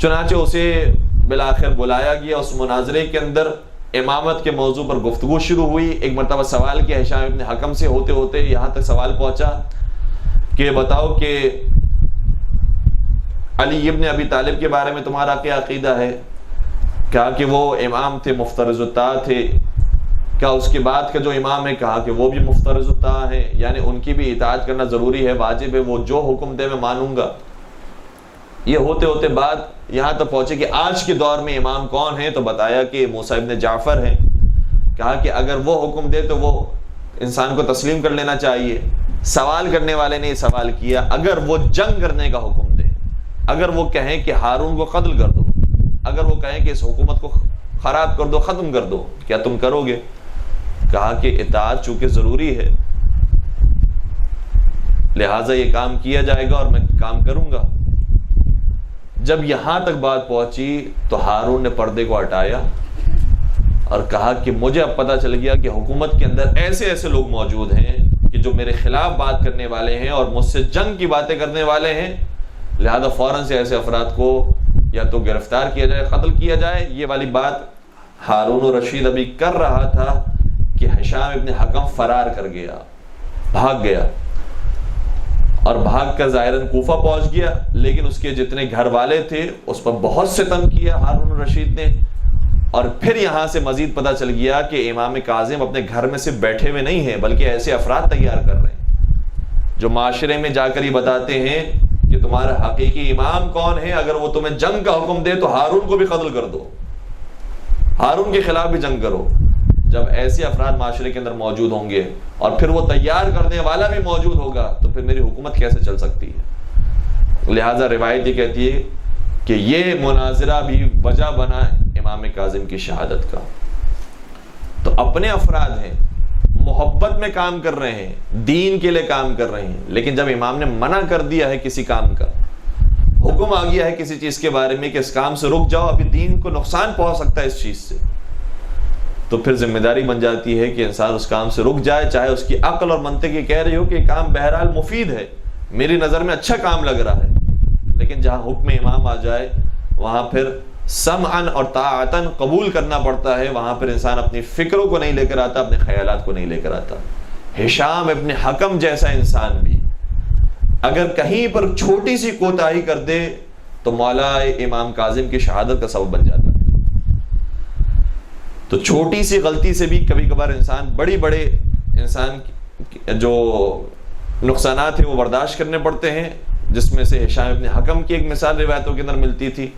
چنانچہ اسے بالآخر بلایا گیا۔ اس مناظرے کے اندر امامت کے موضوع پر گفتگو شروع ہوئی۔ ایک مرتبہ سوال کیا ہشام ابن حکم سے، ہوتے ہوتے یہاں تک سوال پہنچا کہ بتاؤ کہ علی ابن ابی طالب کے بارے میں تمہارا کیا عقیدہ ہے؟ کہا کہ وہ امام تھے، مفترض الطاعہ تھے۔ کیا اس کے بعد کا جو امام ہے؟ کہا کہ وہ بھی مفترض الطاعہ ہے، یعنی ان کی بھی اطاعت کرنا ضروری ہے، واجب ہے، وہ جو حکم دے میں مانوں گا۔ یہ ہوتے ہوتے بات یہاں تک پہنچے کہ آج کے دور میں امام کون ہیں، تو بتایا کہ موسیٰ ابن جعفر ہیں۔ کہا کہ اگر وہ حکم دے تو وہ انسان کو تسلیم کر لینا چاہیے۔ سوال کرنے والے نے یہ سوال کیا، اگر وہ جنگ کرنے کا حکم دے، اگر وہ کہیں کہ ہارون کو قتل کر دو، اگر وہ کہیں کہ اس حکومت کو خراب کر دو، ختم کر دو، کیا تم کرو گے؟ کہا کہ اطاعت چونکہ ضروری ہے، لہٰذا یہ کام کیا جائے گا اور میں کام کروں گا۔ جب یہاں تک بات پہنچی تو ہارون نے پردے کو ہٹایا اور کہا کہ مجھے اب پتہ چل گیا کہ حکومت کے اندر ایسے لوگ موجود ہیں کہ جو میرے خلاف بات کرنے والے ہیں اور مجھ سے جنگ کی باتیں کرنے والے ہیں، لہذا فوراً سے ایسے افراد کو یا تو گرفتار کیا جائے، قتل کیا جائے۔ یہ والی بات ہارون الرشید ابھی کر رہا تھا کہ ہشام ابن حکم فرار کر گیا، بھاگ گیا، اور بھاگ کر ظاہراً کوفہ پہنچ گیا۔ لیکن اس کے جتنے گھر والے تھے اس پر بہت ستم کیا ہارون الرشید نے، اور پھر یہاں سے مزید پتہ چل گیا کہ امام کاظم اپنے گھر میں صرف بیٹھے ہوئے نہیں ہیں بلکہ ایسے افراد تیار کر رہے ہیں جو معاشرے میں جا کر یہ بتاتے ہیں کہ تمہارا حقیقی امام کون ہے، اگر وہ تمہیں جنگ کا حکم دے تو ہارون کو بھی قتل کر دو، ہارون کے خلاف بھی جنگ کرو۔ جب ایسے افراد معاشرے کے اندر موجود ہوں گے اور پھر وہ تیار کرنے والا بھی موجود ہوگا تو پھر میری حکومت کیسے چل سکتی ہے؟ لہذا روایت یہ کہتی ہے کہ یہ مناظرہ بھی وجہ بنا امام کاظم کی شہادت کا۔ تو اپنے افراد ہیں، محبت میں کام کر رہے ہیں، دین کے لیے کام کر رہے ہیں، لیکن جب امام نے منع کر دیا ہے کسی کام کا، حکم آ گیا ہے کسی چیز کے بارے میں کہ اس کام سے رک جاؤ، ابھی دین کو نقصان پہنچ سکتا ہے اس چیز سے، تو پھر ذمہ داری بن جاتی ہے کہ انسان اس کام سے رک جائے، چاہے اس کی عقل اور منطق یہ کہہ رہی ہو کہ یہ کام بہرحال مفید ہے، میری نظر میں اچھا کام لگ رہا ہے، لیکن جہاں حکم امام آ جائے وہاں پھر سمعاً اور طاعتاً قبول کرنا پڑتا ہے، وہاں پھر انسان اپنی فکروں کو نہیں لے کر آتا، اپنے خیالات کو نہیں لے کر آتا۔ ہشام ابن حکم جیسا انسان بھی اگر کہیں پر چھوٹی سی کوتاہی کر دے تو مولا امام کاظم کی شہادت کا سبب بن جاتا ہے۔ تو چھوٹی سی غلطی سے بھی کبھی کبھار انسان بڑے انسان جو نقصانات ہیں وہ برداشت کرنے پڑتے ہیں، جس میں سے ہشام ابن حکم کی ایک مثال روایتوں کے اندر ملتی تھی،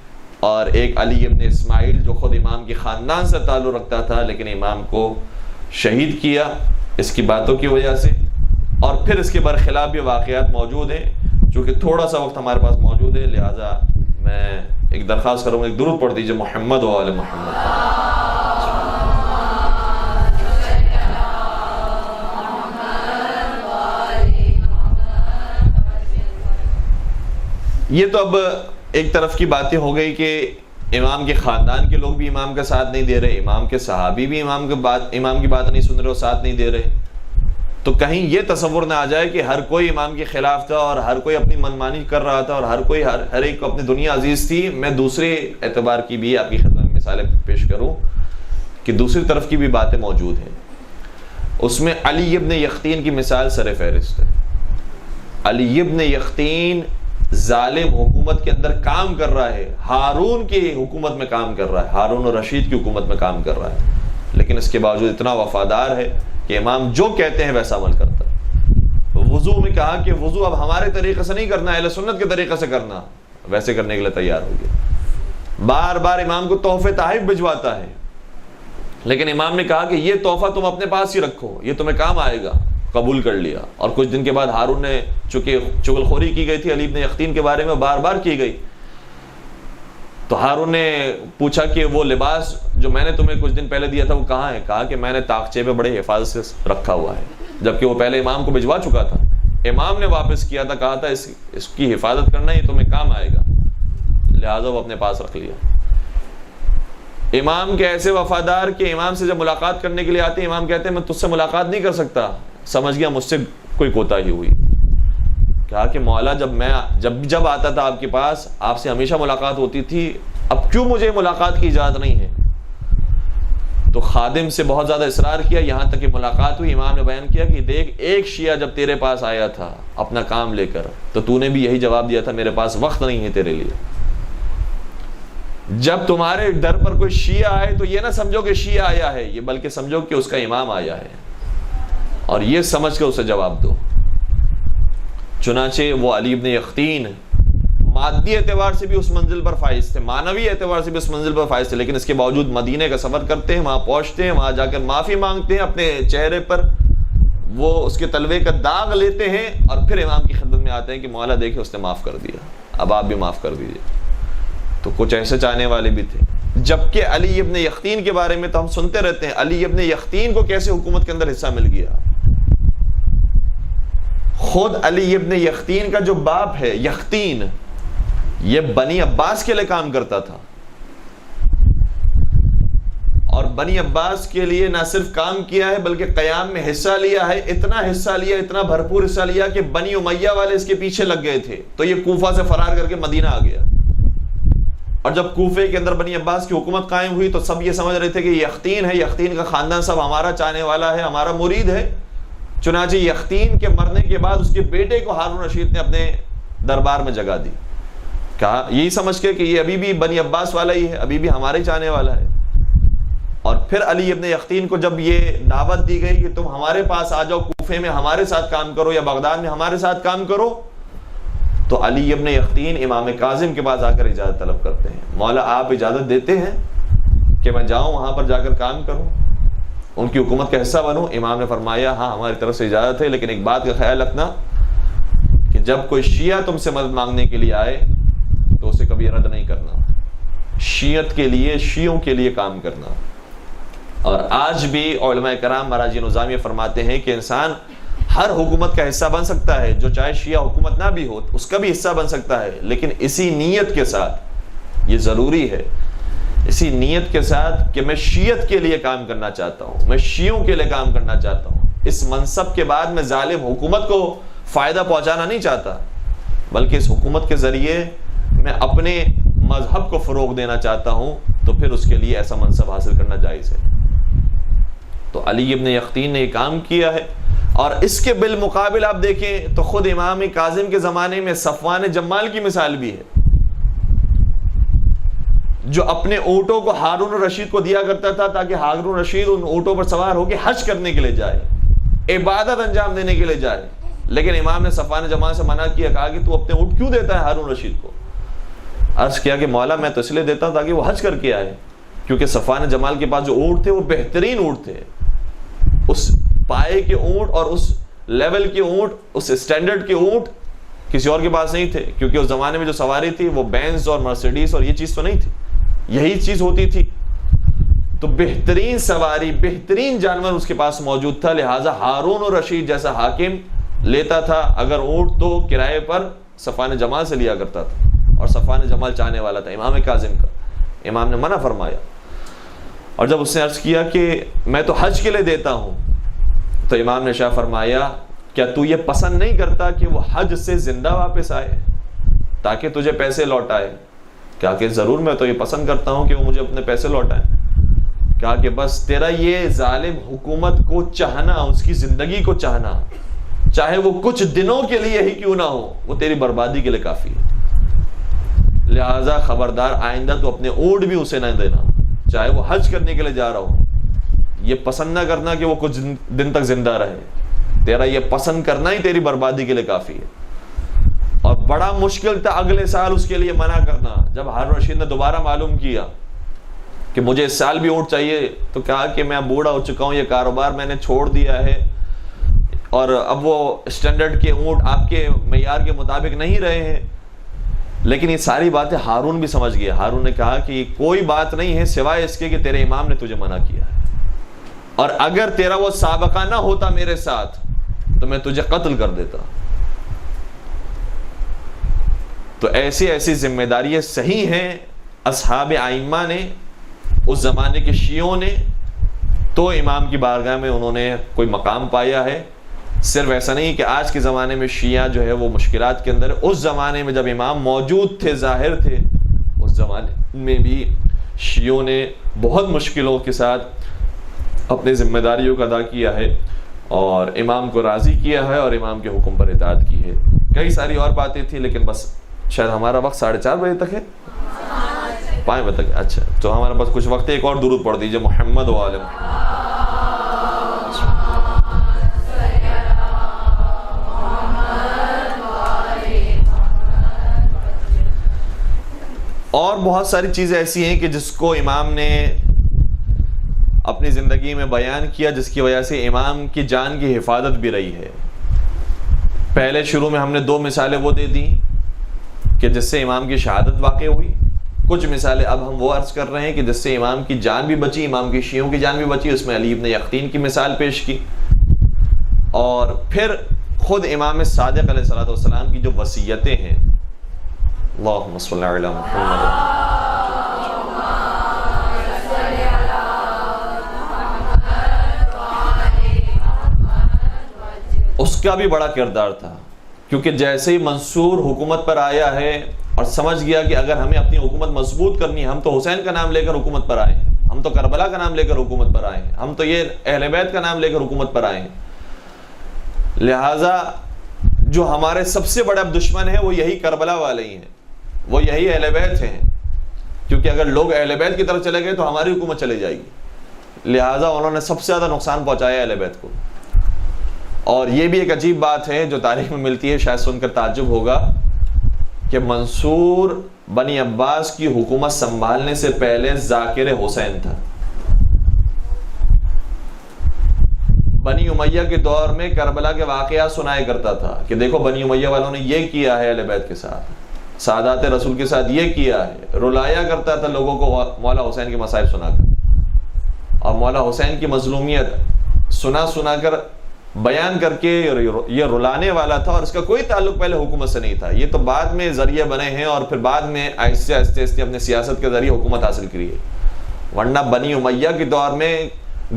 اور ایک علی ابن اسماعیل جو خود امام کے خاندان سے تعلق رکھتا تھا لیکن امام کو شہید کیا اس کی باتوں کی وجہ سے، اور پھر اس کے برخلاف بھی واقعات موجود ہیں۔ چونکہ تھوڑا سا وقت ہمارے پاس موجود ہے لہٰذا میں ایک درخواست کروں گا، ایک درود پڑھ دیجیے محمد و آل محمد۔ یہ تو اب ایک طرف کی باتیں ہو گئی کہ امام کے خاندان کے لوگ بھی امام کا ساتھ نہیں دے رہے، امام کے صحابی بھی امام کی بات نہیں سن رہے اور ساتھ نہیں دے رہے، تو کہیں یہ تصور نہ آ جائے کہ ہر کوئی امام کے خلاف تھا اور ہر کوئی اپنی منمانی کر رہا تھا اور ہر ایک کو اپنی دنیا عزیز تھی۔ میں دوسرے اعتبار کی بھی آپ کی خدمت میں مثالیں پیش کروں کہ دوسری طرف کی بھی باتیں موجود ہیں۔ اس میں علی ابن یختین کی مثال سر فہرست ہے۔ علی ابن یختین ظالم حکومت کے اندر کام کر رہا ہے، ہارون کی حکومت میں کام کر رہا ہے، ہارون الرشید کی حکومت میں کام کر رہا ہے، لیکن اس کے باوجود اتنا وفادار ہے کہ امام جو کہتے ہیں ویسا عمل کرتا ہے۔ وضو میں کہا کہ وضو اب ہمارے طریقے سے نہیں کرنا، اہل سنت کے طریقے سے کرنا، ویسے کرنے کے لیے تیار ہو گیا۔ بار بار امام کو تحفے تحائف بھجواتا ہے، لیکن امام نے کہا کہ یہ تحفہ تم اپنے پاس ہی رکھو، یہ تمہیں کام آئے گا، قبول کر لیا۔ اور کچھ دن کے بعد ہارون نے، چونکہ چغل خوری کی گئی تھی علی ابن یختین کے بارے میں بار بار کی گئی، تو ہارون نے پوچھا کہ وہ لباس جو میں نے تمہیں کچھ دن پہلے دیا تھا وہ کہاں ہے؟ کہا کہ میں نے طاقچے پہ بڑے حفاظت سے رکھا ہوا ہے، جبکہ وہ پہلے امام کو بھجوا چکا تھا۔ امام نے واپس کیا تھا، کہا تھا اس کی حفاظت کرنا، یہ تمہیں کام آئے گا، لہٰذا وہ اپنے پاس رکھ لیا۔ امام کے ایسے وفادار کہ امام سے جب ملاقات کرنے کے لیے آتے ہیں، امام کہتے ہیں میں تجھ سے ملاقات نہیں کر سکتا، سمجھ گیا مجھ سے کوئی کوتاہی ہوئی۔ کہا کہ مولا جب آتا تھا آپ کے پاس، آپ سے ہمیشہ ملاقات ہوتی تھی، اب کیوں مجھے ملاقات کی اجازت نہیں ہے؟ تو خادم سے بہت زیادہ اصرار کیا، یہاں تک کہ ملاقات ہوئی۔ امام نے بیان کیا کہ دیکھ، ایک شیعہ جب تیرے پاس آیا تھا اپنا کام لے کر تو تو نے بھی یہی جواب دیا تھا میرے پاس وقت نہیں ہے تیرے لیے۔ جب تمہارے در پر کوئی شیعہ آئے تو یہ نہ سمجھو کہ شیعہ آیا ہے، یہ بلکہ سمجھو کہ اس کا امام آیا ہے، اور یہ سمجھ کے اسے جواب دو۔ چنانچہ وہ علی ابن یختین مادی اعتبار سے بھی اس منزل پر فائز تھے، معنوی اعتبار سے بھی اس منزل پر فائز تھے، لیکن اس کے باوجود مدینے کا سفر کرتے ہیں، وہاں پہنچتے ہیں، وہاں جا کر معافی مانگتے ہیں، اپنے چہرے پر وہ اس کے تلوے کا داغ لیتے ہیں، اور پھر امام کی خدمت میں آتے ہیں کہ مولا دیکھیں اس نے معاف کر دیا، اب آپ بھی معاف کر دیجیے۔ تو کچھ ایسے چاہنے والے بھی تھے۔ جبکہ علی ابن یختین کے بارے میں تو ہم سنتے رہتے ہیں، علی ابن یختین کو کیسے حکومت کے اندر حصہ مل گیا۔ خود علی ابن یختین کا جو باپ ہے یختین، یہ بنی عباس کے لیے کام کرتا تھا، اور بنی عباس کے لیے نہ صرف کام کیا ہے بلکہ قیام میں حصہ لیا ہے، اتنا حصہ لیا، اتنا بھرپور حصہ لیا کہ بنی امیہ والے اس کے پیچھے لگ گئے تھے، تو یہ کوفہ سے فرار کر کے مدینہ آ گیا۔ اور جب کوفے کے اندر بنی عباس کی حکومت قائم ہوئی تو سب یہ سمجھ رہے تھے کہ یختین ہے، یختین کا خاندان سب ہمارا چاہنے والا ہے، ہمارا مرید ہے۔ چنانچہ یختین کے مرنے کے بعد اس کے بیٹے کو ہارون رشید نے اپنے دربار میں جگہ دی، کہا یہی سمجھ کے کہ یہ ابھی بھی بنی عباس والا ہی ہے، ابھی بھی ہمارے چاہنے والا ہے۔ اور پھر علی ابن یقطین کو جب یہ دعوت دی گئی کہ تم ہمارے پاس آ جاؤ، کوفے میں ہمارے ساتھ کام کرو یا بغداد میں ہمارے ساتھ کام کرو، تو علی ابن یقطین امام کاظم کے پاس آ کر اجازت طلب کرتے ہیں، مولا آپ اجازت دیتے ہیں کہ میں جاؤں وہاں پر جا کر کام کروں، ان کی حکومت کا حصہ بنوں؟ امام نے فرمایا ہاں ہماری طرف سے اجازت ہے، لیکن ایک بات کا خیال رکھنا کہ جب کوئی شیعہ تم سے مدد مانگنے کے لیے آئے تو اسے کبھی رد نہیں کرنا، شیعت کے لیے، شیعوں کے لیے کام کرنا۔ اور آج بھی علماء کرام مراجع نظامیہ فرماتے ہیں کہ انسان ہر حکومت کا حصہ بن سکتا ہے، جو چاہے شیعہ حکومت نہ بھی ہو اس کا بھی حصہ بن سکتا ہے، لیکن اسی نیت کے ساتھ، یہ ضروری ہے، اسی نیت کے ساتھ کہ میں شیعت کے لیے کام کرنا چاہتا ہوں، میں شیعوں کے لیے کام کرنا چاہتا ہوں، اس منصب کے بعد میں ظالم حکومت کو فائدہ پہنچانا نہیں چاہتا، بلکہ اس حکومت کے ذریعے میں اپنے مذہب کو فروغ دینا چاہتا ہوں، تو پھر اس کے لیے ایسا منصب حاصل کرنا جائز ہے۔ تو علی ابن یقطین نے یہ کام کیا ہے۔ اور اس کے بالمقابل آپ دیکھیں تو خود امام کاظم کے زمانے میں صفوان جمال کی مثال بھی ہے، جو اپنے اونٹوں کو ہارون الرشید کو دیا کرتا تھا تاکہ ہارون الرشید ان اونٹوں پر سوار ہو کے حج کرنے کے لیے جائے، عبادت انجام دینے کے لیے جائے، لیکن امام نے صفوان جمال سے منع کیا، کہا کہ تو اپنے اونٹ کیوں دیتا ہے ہارون الرشید کو؟ عرض کیا کہ مولا میں تو اس لیے دیتا ہوں تاکہ وہ حج کر کے آئے، کیونکہ صفوان جمال کے پاس جو اونٹ تھے وہ بہترین اونٹ تھے، اس پائے کے اونٹ اور اس لیول کے اونٹ، اس اسٹینڈرڈ کے اونٹ کسی اور کے پاس نہیں تھے، کیونکہ اس زمانے میں جو سواری تھی وہ بینز اور مرسیڈیز اور یہ چیز تو نہیں تھی، یہی چیز ہوتی تھی، تو بہترین سواری، بہترین جانور اس کے پاس موجود تھا، لہٰذا ہارون الرشید جیسا حاکم لیتا تھا اگر اونٹ تو کرائے پر صفوان جمال سے لیا کرتا تھا، اور صفوان جمال چاہنے والا تھا امام کاظم کا، امام نے منع فرمایا۔ اور جب اس نے عرض کیا کہ میں تو حج کے لیے دیتا ہوں، تو امام نے شاہ فرمایا کیا تو یہ پسند نہیں کرتا کہ وہ حج سے زندہ واپس آئے تاکہ تجھے پیسے لوٹائے؟ کہا کہ ضرور میں تو یہ پسند کرتا ہوں کہ وہ مجھے اپنے پیسے لوٹائیں۔ کہا کہ بس تیرا یہ ظالم حکومت کو چاہنا، اس کی زندگی کو چاہنا، چاہے وہ کچھ دنوں کے لیے ہی کیوں نہ ہو، وہ تیری بربادی کے لیے کافی ہے، لہٰذا خبردار آئندہ تو اپنے اونٹ بھی اسے نہ دینا، چاہے وہ حج کرنے کے لیے جا رہا ہو، یہ پسند نہ کرنا کہ وہ کچھ دن تک زندہ رہے، تیرا یہ پسند کرنا ہی تیری بربادی کے لیے کافی ہے۔ اور بڑا مشکل تھا اگلے سال اس کے لیے منع کرنا، جب ہارون رشید نے دوبارہ معلوم کیا کہ مجھے اس سال بھی اونٹ چاہیے، تو کہا کہ میں بوڑھا ہو چکا ہوں، یہ کاروبار میں نے چھوڑ دیا ہے، اور اب وہ اسٹینڈرڈ کے اونٹ آپ کے معیار کے مطابق نہیں رہے ہیں۔ لیکن یہ ساری باتیں ہارون بھی سمجھ گیا، ہارون نے کہا کہ کوئی بات نہیں ہے سوائے اس کے کہ تیرے امام نے تجھے منع کیا ہے، اور اگر تیرا وہ سابقہ نہ ہوتا میرے ساتھ تو میں تجھے قتل کر دیتا۔ تو ایسی ایسی ذمہ داریاں صحیح ہیں اصحاب ائمہ نے، اس زمانے کے شیعوں نے تو امام کی بارگاہ میں انہوں نے کوئی مقام پایا ہے۔ صرف ایسا نہیں کہ آج کے زمانے میں شیعہ جو ہے وہ مشکلات کے اندر، اس زمانے میں جب امام موجود تھے، ظاہر تھے، اس زمانے میں بھی شیعوں نے بہت مشکلوں کے ساتھ اپنی ذمہ داریوں کا ادا کیا ہے اور امام کو راضی کیا ہے اور امام کے حکم پر اطاعت کی ہے۔ کئی ساری اور باتیں تھیں لیکن بس شاید ہمارا وقت 4:30 بجے تک ہے، 5 بجے تک، اچھا تو ہمارے پاس کچھ وقت ہے، ایک اور درود پڑھ دیجئے محمد و آل محمد۔ اور بہت ساری چیزیں ایسی ہیں کہ جس کو امام نے اپنی زندگی میں بیان کیا، جس کی وجہ سے امام کی جان کی حفاظت بھی رہی ہے۔ پہلے شروع میں ہم نے 2 مثالیں وہ دے دی کہ جس سے امام کی شہادت واقع ہوئی، کچھ مثالیں اب ہم وہ عرض کر رہے ہیں کہ جس سے امام کی جان بھی بچی، امام کی شیعوں کی جان بھی بچی، اس میں علی ابن یقطین کی مثال پیش کی، اور پھر خود امام صادق علیہ السلام کی جو وصیتیں ہیں، اللہم صلی علی محمد، اس کا بھی بڑا کردار تھا، کیونکہ جیسے ہی منصور حکومت پر آیا ہے اور سمجھ گیا کہ اگر ہمیں اپنی حکومت مضبوط کرنی ہے، ہم تو حسین کا نام لے کر حکومت پر آئے ہیں، ہم تو کربلا کا نام لے کر حکومت پر آئے ہیں، ہم تو یہ اہل بیت کا نام لے کر حکومت پر آئے ہیں، لہٰذا جو ہمارے سب سے بڑا دشمن ہے وہ یہی کربلا والے ہی ہیں، وہ یہی اہل بیت ہیں، کیونکہ اگر لوگ اہل بیت کی طرف چلے گئے تو ہماری حکومت چلے جائے گی، لہٰذا انہوں نے سب سے زیادہ نقصان پہنچایا اہل بیت کو. اور یہ بھی ایک عجیب بات ہے جو تاریخ میں ملتی ہے, شاید سن کر تعجب ہوگا, کہ منصور بنی عباس کی حکومت سنبھالنے سے پہلے ذاکر حسین تھا. بنی امیہ کے دور میں کربلا کے واقعات سنایا کرتا تھا کہ دیکھو بنی امیہ والوں نے یہ کیا ہے اہل بیت کے ساتھ, سادات رسول کے ساتھ یہ کیا ہے. رلایا کرتا تھا لوگوں کو مولا حسین کے مصائب سنا کر, اور مولا حسین کی مظلومیت سنا کر بیان کر کے یہ رلانے والا تھا, اور اس کا کوئی تعلق پہلے حکومت سے نہیں تھا. یہ تو بعد میں ذریعے بنے ہیں اور پھر بعد میں آہستہ آہستہ اپنے سیاست کے ذریعے حکومت حاصل کری ہے. ورنہ بنی امیہ کے دور میں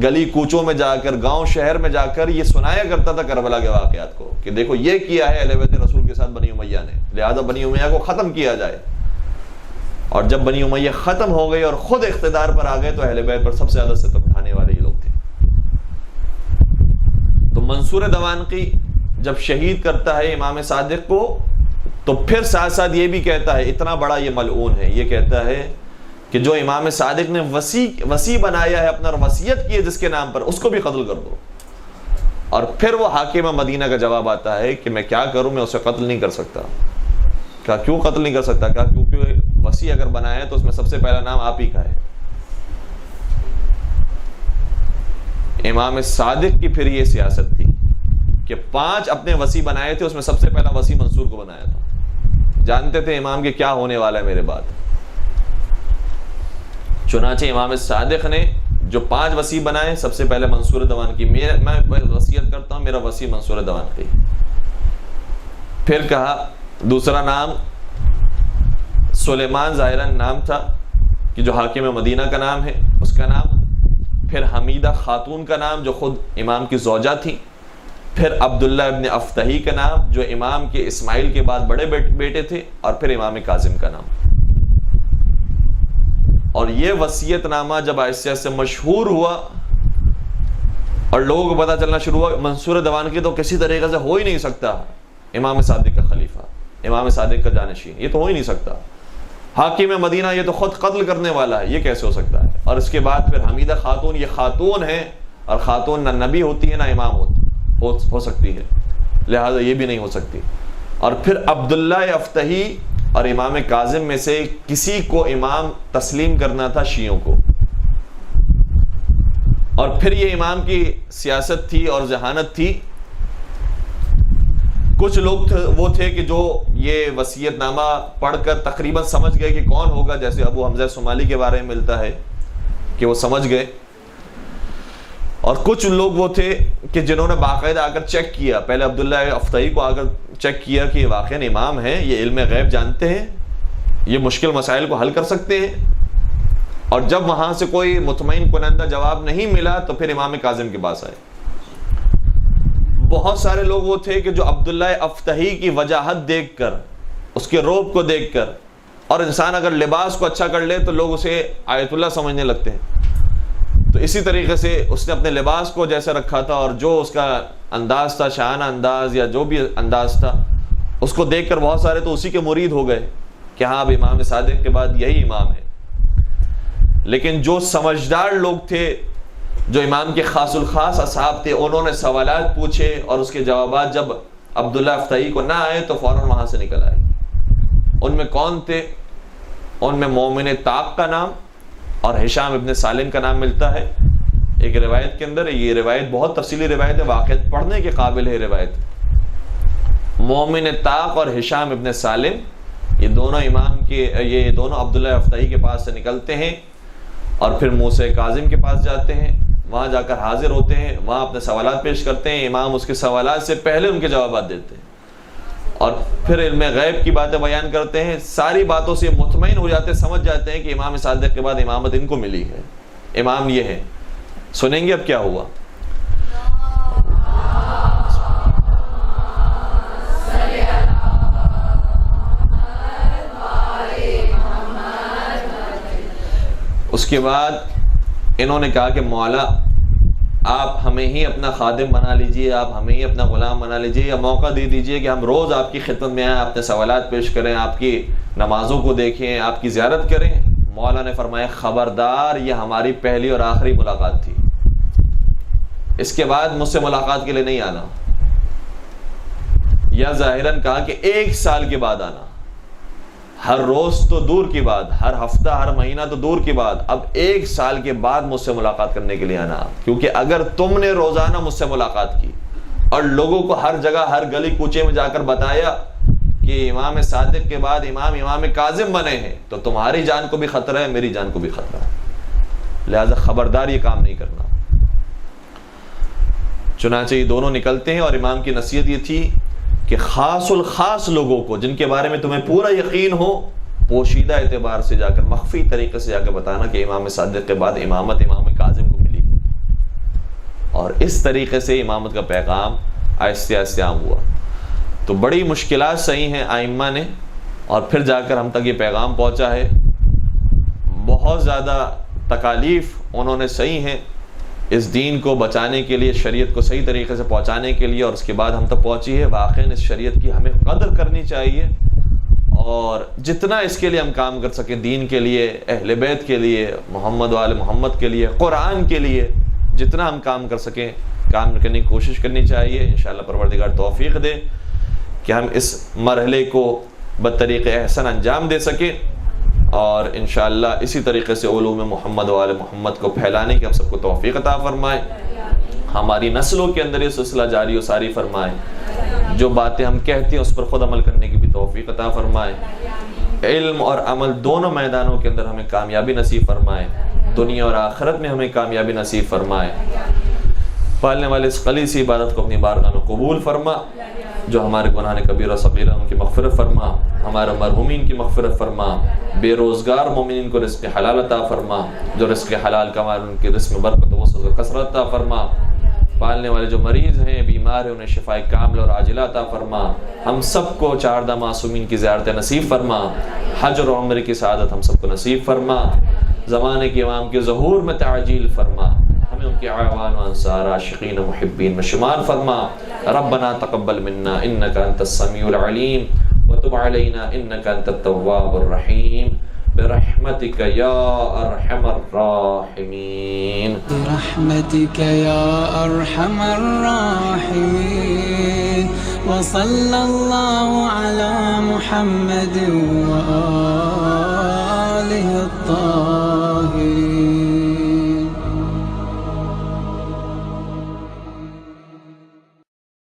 گلی کوچوں میں جا کر, گاؤں شہر میں جا کر یہ سنایا کرتا تھا کربلا کے واقعات کو کہ دیکھو یہ کیا ہے اہل بیت رسول کے ساتھ بنی امیہ نے, لہذا بنی امیہ کو ختم کیا جائے. اور جب بنی امیہ ختم ہو گئی اور خود اقتدار پر آ گئے تو اہل بیت پر سب سے زیادہ ستم ڈھانے والے یہ لوگ تھے. تو منصور دوانقی جب شہید کرتا ہے امام صادق کو, تو پھر ساتھ ساتھ یہ بھی کہتا ہے, اتنا بڑا یہ ملعون ہے, یہ کہتا ہے کہ جو امام صادق نے وصی بنایا ہے اپنا, وصیت کی ہے جس کے نام پر, اس کو بھی قتل کر دو. اور پھر وہ حاکم مدینہ کا جواب آتا ہے کہ میں کیا کروں, میں اسے قتل نہیں کر سکتا. کہا کیوں قتل نہیں کر سکتا؟ کہا کیونکہ وصی اگر بنایا ہے تو اس میں سب سے پہلا نام آپ ہی کا ہے. امام صادق کی پھر یہ سیاست تھی کہ 5 اپنے وصی بنائے تھے, اس میں سب سے پہلا وصی منصور کو بنایا تھا. جانتے تھے امام کے کیا ہونے والا ہے میرے بعد. چنانچہ امام صادق نے جو 5 وصی بنائے, سب سے پہلے منصور دوانقی, میں وصیت کرتا ہوں میرا وصی منصور دوانقی. پھر کہا دوسرا نام سلیمان ظاہراً نام تھا کہ جو حاکم مدینہ کا نام ہے, اس کا نام. پھر حمیدہ خاتون کا نام جو خود امام کی زوجہ تھی. پھر عبداللہ ابن افتحی کا نام جو امام کے اسماعیل کے بعد بڑے بیٹے تھے. اور پھر امام کاظم کا نام. اور یہ وصیت نامہ جب آہستہ سے مشہور ہوا اور لوگوں کو پتہ چلنا شروع ہوا, منصور دوانقی تو کسی طریقے سے ہو ہی نہیں سکتا امام صادق کا خلیفہ, امام صادق کا جانشین, یہ تو ہو ہی نہیں سکتا. حاکم مدینہ یہ تو خود قتل کرنے والا ہے, یہ کیسے ہو سکتا ہے؟ اور اس کے بعد پھر حمیدہ خاتون, یہ خاتون ہے, اور خاتون نہ نبی ہوتی ہے نہ امام ہو سکتی ہے, لہذا یہ بھی نہیں ہو سکتی. اور پھر عبداللہ افتحی اور امام کاظم میں سے کسی کو امام تسلیم کرنا تھا شیعوں کو. اور پھر یہ امام کی سیاست تھی اور ذہانت تھی. کچھ لوگ وہ تھے کہ جو یہ وصیت نامہ پڑھ کر تقریباً سمجھ گئے کہ کون ہوگا, جیسے ابو حمزہ صومالی کے بارے میں ملتا ہے کہ وہ سمجھ گئے. اور کچھ لوگ وہ تھے کہ جنہوں نے باقاعدہ آ کر چیک کیا, پہلے عبداللہ افتحی کو آ کر چیک کیا کہ یہ واقعاً امام ہیں, یہ علم غیب جانتے ہیں, یہ مشکل مسائل کو حل کر سکتے ہیں. اور جب وہاں سے کوئی مطمئن کنندہ جواب نہیں ملا تو پھر امام کاظم کے پاس آئے. بہت سارے لوگ وہ تھے کہ جو عبداللہ افتحی کی وجاہت دیکھ کر, اس کے روب کو دیکھ کر, اور انسان اگر لباس کو اچھا کر لے تو لوگ اسے آیت اللہ سمجھنے لگتے ہیں, تو اسی طریقے سے اس نے اپنے لباس کو جیسے رکھا تھا اور جو اس کا انداز تھا, شاہانہ انداز یا جو بھی انداز تھا, اس کو دیکھ کر بہت سارے تو اسی کے مرید ہو گئے کہ ہاں اب امام صادق کے بعد یہی امام ہے. لیکن جو سمجھدار لوگ تھے, جو امام کے خاص الخاص اصحاب تھے, انہوں نے سوالات پوچھے اور اس کے جوابات جب عبداللہ افتحی کو نہ آئے تو فوراً وہاں سے نکل آئے. ان میں کون تھے؟ ان میں مومن طاق کا نام اور ہشام ابن سالم کا نام ملتا ہے ایک روایت کے اندر. یہ روایت بہت تفصیلی روایت ہے, واقعہ پڑھنے کے قابل ہے روایت. مومن طاق اور ہشام ابن سالم یہ دونوں امام کے, یہ دونوں عبداللہ افتحی کے پاس سے نکلتے ہیں اور پھر موسیٰ کاظم کے پاس جاتے ہیں. وہاں جا کر حاضر ہوتے ہیں, وہاں اپنے سوالات پیش کرتے ہیں. امام اس کے سوالات سے پہلے ان کے جوابات دیتے ہیں اور پھر علم غیب کی باتیں بیان کرتے ہیں. ساری باتوں سے مطمئن ہو جاتے ہیں, سمجھ جاتے ہیں کہ امام صادق کے بعد امامت ان کو ملی ہے, امام یہ ہے. سنیں گے اب کیا ہوا. اس کے بعد انہوں نے کہا کہ مولا آپ ہمیں ہی اپنا خادم بنا لیجئے, آپ ہمیں ہی اپنا غلام بنا لیجئے, یا موقع دے دیجئے کہ ہم روز آپ کی خدمت میں آئیں, اپنے سوالات پیش کریں, آپ کی نمازوں کو دیکھیں, آپ کی زیارت کریں. مولا نے فرمایا خبردار یہ ہماری پہلی اور آخری ملاقات تھی، اس کے بعد مجھ سے ملاقات کے لیے نہیں آنا، یا ظاہراً کہا کہ 1 سال کے بعد آنا، ہر روز تو دور کی بات، ہر ہفتہ ہر مہینہ تو دور کی بات، اب 1 سال کے بعد مجھ سے ملاقات کرنے کے لیے آنا، کیونکہ اگر تم نے روزانہ مجھ سے ملاقات کی اور لوگوں کو ہر جگہ ہر گلی کوچے میں جا کر بتایا کہ امام صادق کے بعد امام کاظم بنے ہیں، تو تمہاری جان کو بھی خطرہ ہے، میری جان کو بھی خطرہ ہے، لہذا خبردار یہ کام نہیں کرنا۔ چنانچہ یہ دونوں نکلتے ہیں اور امام کی نصیحت یہ تھی کہ خاص الخاص لوگوں کو جن کے بارے میں تمہیں پورا یقین ہو، پوشیدہ اعتبار سے جا کر مخفی طریقے سے جا کر بتانا کہ امام صادق کے بعد امامت امام کاظم کو ملی، اور اس طریقے سے امامت کا پیغام آہستہ آہستہ عام ہوا۔ تو بڑی مشکلات سہی ہیں آئمہ نے، اور پھر جا کر ہم تک یہ پیغام پہنچا ہے، بہت زیادہ تکالیف انہوں نے سہی ہیں اس دین کو بچانے کے لیے، شریعت کو صحیح طریقے سے پہنچانے کے لیے، اور اس کے بعد ہم تک پہنچی ہے۔ واقعاً اس شریعت کی ہمیں قدر کرنی چاہیے، اور جتنا اس کے لیے ہم کام کر سکیں، دین کے لیے، اہل بیت کے لیے، محمد و آل محمد کے لیے، قرآن کے لیے، جتنا ہم کام کر سکیں کام کرنے کی کوشش کرنی چاہیے۔ انشاءاللہ پروردگار توفیق دے کہ ہم اس مرحلے کو بطریق احسن انجام دے سکیں، اور انشاءاللہ اسی طریقے سے علوم محمد و آل محمد کو پھیلانے کی ہم سب کو توفیق عطا فرمائے، ہماری نسلوں کے اندر یہ سلسلہ جاری و ساری فرمائے، جو باتیں ہم کہتے ہیں اس پر خود عمل کرنے کی بھی توفیق عطا فرمائے، علم اور عمل دونوں میدانوں کے اندر ہمیں کامیابی نصیب فرمائے، دنیا اور آخرت میں ہمیں کامیابی نصیب فرمائے۔ پالنے والے اس قلی سی عبادت کو اپنی بارگاہ میں قبول فرما، جو ہمارے گناہ کبیرہ صغیرہ ان کی مغفرت فرما، ہمارے مرحومین کی مغفرت فرما، بے روزگار مومنین کو رزق حلال عطا فرما، جو رزق حلال کمائے ان کی رزق میں برکت و وسعت و کثرت عطا فرما، پالنے والے جو مریض ہیں بیمار ہیں انہیں شفاء کاملہ اور عاجلہ عطا فرما، ہم سب کو 4 معصومین کی زیارت نصیب فرما، حج اور عمرے کی سعادت ہم سب کو نصیب فرما، زمانے کے امام کے ظہور میں تعجیل فرما، ہمیں ان کے اعوان و انصار عاشقین و محبین میں شمار فرما۔ ربنا تقبل منا انك انت السميع العليم وتب علينا انك انت التواب الرحيم برحمتك يا ارحم الراحمين، برحمتك يا ارحم الراحمين، وصلى الله على محمد وآله